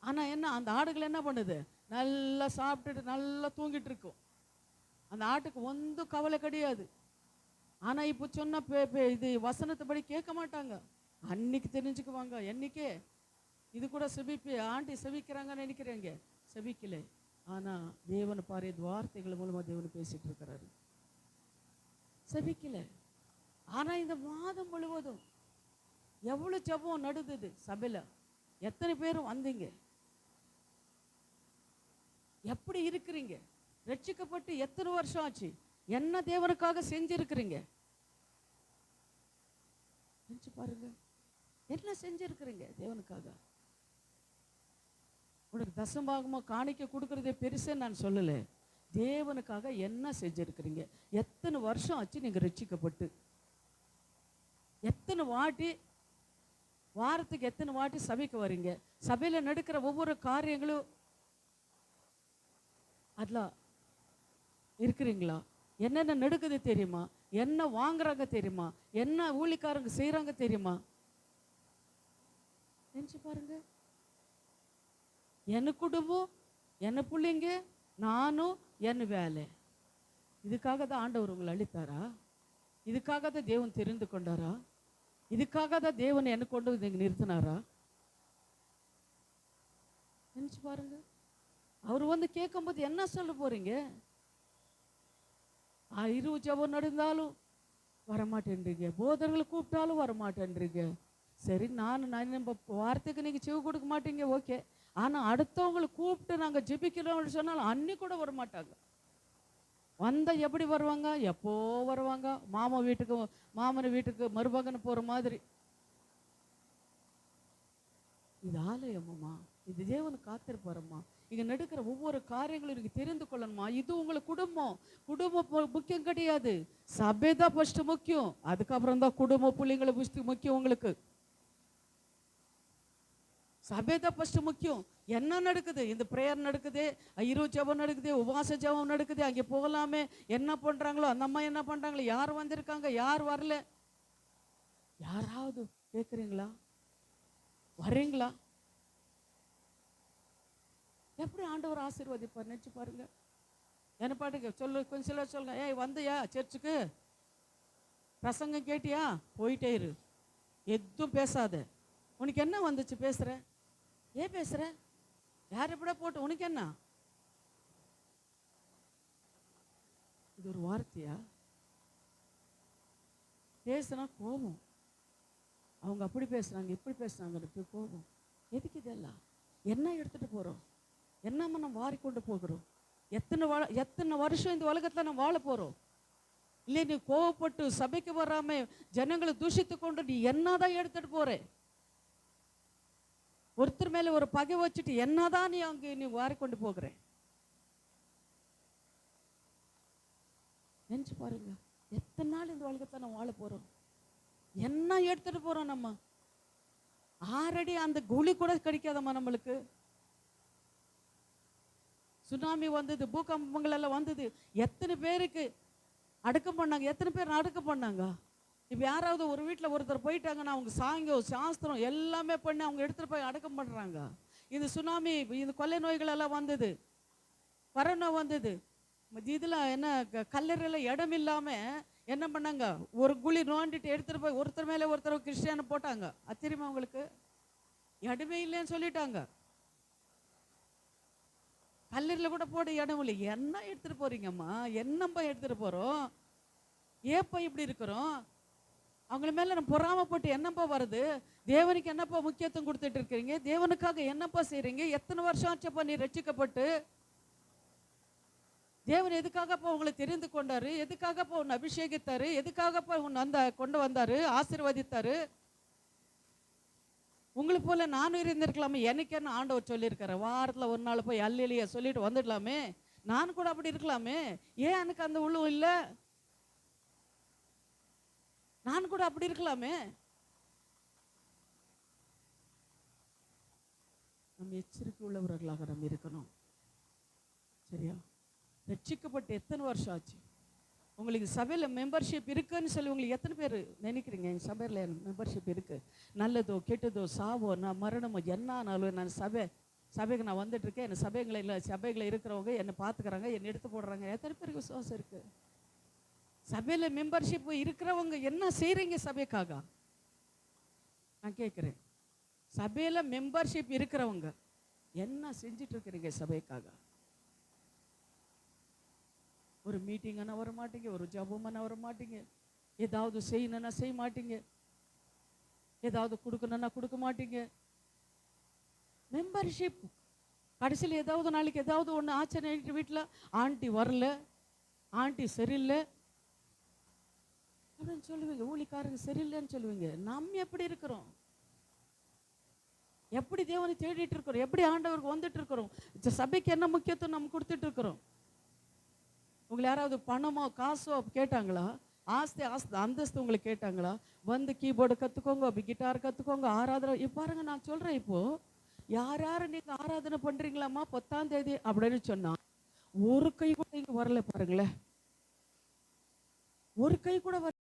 [SPEAKER 1] ஆனால் என்ன, அந்த ஆடுகள் என்ன பண்ணுது, நல்லா சாப்பிட்டுட்டு நல்லா தூங்கிட்டு இருக்கும். அந்த ஆட்டுக்கு ஒன்றும் கவலை கிடையாது. ஆனால் இப்போ சொன்ன இது வசனத்தைப்படி கேட்க மாட்டாங்க. அன்னைக்கு தெரிஞ்சுக்குவாங்க, என்னைக்கே இது கூட செபிப்பு ஆண்டி செபிக்கிறாங்கன்னு நினைக்கிறேங்க, செபிக்கலை. ஆனால் தேவனை பாரு, வார்த்தைகள் மூலமாக தேவனை பேசிட்டு இருக்கிறாரு, செபிக்கலை. ஆனால் இந்த மாதம் முழுவதும் எவ்வளோ ஜெபம் நடந்தது சபையில், எத்தனை பேரும் வந்தீங்க, எப்படி இருக்கிறீங்க, ரட்சிக்கப்பட்டு எத்தனை வருஷம் ஆச்சு, என்ன தேவனுக்காக செஞ்சிருக்கிறீங்க நினைச்சு பாருங்க. என்ன செஞ்சிருக்கிறீங்க தேவனுக்காக? உனக்கு தசம்பாகமா காணிக்க கொடுக்கறதே பெருசே நான் சொல்லலை, தேவனுக்காக என்ன செஞ்சிருக்கிறீங்க? எத்தனை வருஷம் ஆச்சு நீங்க ரட்சிக்கப்பட்டு? எத்தனை வாட்டி, வாரத்துக்கு எத்தனை வாட்டி சபைக்கு வரீங்க? சபையில் நடக்கிற ஒவ்வொரு காரியங்களும் அதெல்லாம் இருக்கிறீங்களா? என்னென்ன நடக்குது தெரியுமா? என்ன வாங்குறாங்க தெரியுமா? என்ன ஊழிக்காரங்க செய்யறாங்க தெரியுமா? நினைச்சு பாருங்க. என்ன குடும்பம், என்ன பிள்ளைங்க, நானும் என் வேலை, இதுக்காக தான் ஆண்டவர் உங்களை அளித்தாரா? இதுக்காக தான் தேவன் தெரிந்து கொண்டாரா? இதுக்காக தான் தேவன் என்ன கொண்டு வந்து இங்கே நிறுத்தினாரா? நினைச்சு பாருங்க. அவர் வந்து கேட்கும்போது என்ன சொல்ல போறீங்க? இருவு ஜபம் நடந்தாலும் வரமாட்டேன்றீங்க, போதர்களை கூப்பிட்டாலும் வரமாட்டேன்றீங்க. சரி, நான் நம்ம வார்த்தைக்கு நீங்கள் செவி கொடுக்க மாட்டீங்க, ஓகே. ஆனால் அடுத்தவங்களை கூப்பிட்டு நாங்கள் ஜெபிக்கிறோம்னு சொன்னாலும் அன்னி கூட வரமாட்டாங்க. வந்தால் எப்படி வருவாங்க? எப்போ வருவாங்க, மாமன் வீட்டுக்கு மருமகன் போகிற மாதிரி. இது ஆலயம்மா, இது தேவன் காத்திருப்பாரம்மா. இங்க நடக்கிற ஒவ்வொரு காரியங்களும் எனக்கு தெரிந்து கொள்ளணுமா. இது உங்களுக்கு குடும்பம் முக்கியம் கிடையாது. சபை தான் ஃபர்ஸ்ட் முக்கியம். அதுக்கப்புறம் தான் குடும்ப பிள்ளைங்களை முக்கியம். உங்களுக்கு சபை தான் ஃபர்ஸ்ட் முக்கியம். என்ன நடக்குது? இந்த பிரேயர் நடக்குது, இரவு ஜெபம் நடக்குது, உபவாச ஜெபம் நடக்குது, அங்கே போகலாமே, என்ன பண்றாங்களோ அந்த அம்மா என்ன பண்றாங்களோ, யார் வந்திருக்காங்க யார் வரல, யாராவது கேட்குறீங்களா? வர்றீங்களா? எப்படி ஆண்டவர் ஆசீர்வதிப்பார் நினைச்சு பாருங்க. என்ன பாட்டுங்க கொஞ்சம் சிலர் சொல்லுங்க, ஏய் வந்தியா சர்ச்சுக்கு, பிரசங்கம் கேட்டியா, போயிட்டே இரு, எதுவும் பேசாத. உனக்கு என்ன வந்துச்சு பேசுற? ஏன் பேசுற? யார் எப்படா போட்டு உனக்கு என்ன? இது ஒரு வார்த்தையா? பேசுனா கோபம். அவங்க அப்படி பேசுறாங்க இப்படி பேசுறாங்க கோபம். எதுக்கு இதெல்லாம்? என்ன எடுத்துட்டு போறோம்? என்ன நம்ம வாரிக்கொண்டு போகிறோம்? எத்தனை வருஷம் இந்த உலகத்துல நம்ம வாழ போறோம்? இல்லை நீ கோவப்பட்டு சபைக்கு வராம ஜனங்களை தூஷித்து கொண்டு நீ என்னதான் எடுத்துட்டு போற? ஒருத்தர் மேல ஒரு பகை வச்சுட்டு என்னதான் நீ வாரிக்கொண்டு போகிற? நினைச்சு பாருங்க, எத்தனை நாள் இந்த உலகத்தை நம்ம வாழ போறோம்? என்ன எடுத்துட்டு போறோம்? நம்ம ஆல்ரெடி அந்த குழி கூட கிடைக்காதம்மா நம்மளுக்கு. சுனாமி வந்தது, பூகம்பங்கள் எல்லாம் வந்தது, எத்தனை பேருக்கு அடக்கம் பண்ணாங்க, எத்தனை பேர் அடக்கம் பண்ணாங்க. இப்போ யாராவது ஒரு வீட்டில் ஒருத்தர் போயிட்டாங்கன்னா அவங்க சாங்கம் சாஸ்திரம் எல்லாமே பண்ணி அவங்க எடுத்துட்டு போய் அடக்கம் பண்ணுறாங்க. இந்த சுனாமி, இந்த கொள்ளை நோய்கள் எல்லாம் வந்தது, கொரோனா வந்தது, இதில் என்ன கல்லறையில் இடம் இல்லாமல் என்ன பண்ணாங்க, ஒரு குழி நோண்டிட்டு எடுத்துட்டு போய் ஒருத்தர் மேலே ஒருத்தர் கிறிஸ்டியான போட்டாங்க. அது தெரியுமா உங்களுக்கு? இடமே இல்லைன்னு சொல்லிட்டாங்க. கல்லறையில் கூட போட இடம் இல்லை. என்ன எடுத்துட்டு போறீங்கம்மா? என்னப்பா எடுத்துட்டு போறோம்? ஏப்பா இப்படி இருக்கிறோம்? அவங்கள மேல நம்ம பொறாமப்பட்டு என்னப்பா வருது? தேவனுக்கு என்னப்பா முக்கியத்துவம் கொடுத்துட்டு இருக்கிறீங்க? தேவனுக்காக என்னப்பா செய்றீங்க? எத்தனை வருஷம் ஆச்சப்பா நீ ரட்சிக்கப்பட்டு? தேவன் எதுக்காகப்பா உங்களை தெரிந்து கொண்டாரு? எதுக்காகப்பா உன்னை அபிஷேகித்தாரு? எதுக்காகப்பா உன்னை கொண்டு வந்தாரு, ஆசீர்வதித்தாரு? உங்களுக்கு போல நானும் இருந்திருக்கலாமே. எனக்கு என்ன ஆண்டவர் சொல்லியிருக்காரு, வாரத்தில் ஒரு நாள் போய் அல்லையா சொல்லிட்டு வந்துடலாமே. நான் கூட அப்படி இருக்கலாமே. ஏன் எனக்கு அந்த உள்ளம் இல்லை? நான் கூட அப்படி இருக்கலாமே. நம்ம எச்சரிக்கை உள்ளவர்களாக நம்ம இருக்கணும். சரியா? ரட்சிக்கப்பட்டு எத்தனை வருஷம் ஆச்சு? உங்களுக்கு சபையில் மெம்பர்ஷிப் இருக்குன்னு சொல்லி உங்களுக்கு எத்தனை பேர் நினைக்கிறீங்க? எங்கள் சபையில் மெம்பர்ஷிப் இருக்குது, நல்லதோ கெட்டதோ சாவோ நான் மரணமோ என்ன ஆனாலும் நான் சபைக்கு நான் வந்துட்டுருக்கேன், என் சபைகளில் இருக்கிறவங்க என்னை பார்த்துக்கிறாங்க, என்னை எடுத்து போடுறாங்க. எத்தனை பேருக்கு விசுவாசம் இருக்குது? சபையில் மெம்பர்ஷிப் இருக்கிறவங்க என்ன செய்கிறீங்க சபைக்காக? நான் கேட்குறேன், சபையில் மெம்பர்ஷிப் இருக்கிறவங்க என்ன செஞ்சிட்டு இருக்கிறீங்க சபைக்காக? ஒரு மீட்டிங்கன்னா வர மாட்டீங்க, ஒரு ஜபம்னா வர மாட்டீங்க, ஏதாவது செய்யணும்னா செய்ய மாட்டீங்க, ஏதாவது கொடுக்கணும்னா கொடுக்க மாட்டீங்க. மெம்பர்ஷிப் கடைசியில் ஏதாவது நாளைக்கு ஏதாவது ஒன்று ஆச்சனை வீட்டில் ஆண்டி வரல, ஆண்டி சரியில்லை அப்படின்னு சொல்லுவீங்க, ஊழிக்காரங்க சரியில்லைன்னு சொல்லுவீங்க. நம்ம எப்படி இருக்கிறோம்? எப்படி தேவனை தேடிட்டு இருக்கிறோம்? எப்படி ஆண்டவருக்கு வந்துட்டு இருக்கிறோம்? சபைக்கு என்ன முக்கியத்துவம் நம்ம கொடுத்துட்டு இருக்கிறோம்? உங்களை யாராவது பணமோ காசோ கேட்டாங்களா? ஆஸ்தி அந்தஸ்து உங்களுக்கு கேட்டாங்களா? வந்து கீபோர்டு கற்றுக்கோங்க, அப்படி கிட்டார் கற்றுக்கோங்க, ஆராதனை பாருங்க. நான் சொல்கிறேன், இப்போது யார் நீங்கள் ஆராதனை பண்ணுறீங்களாம்மா 10ஆம் தேதி அப்படின்னு சொன்னால் ஒரு கை கூட இங்கே வரல பாருங்களேன். ஒரு கை கூட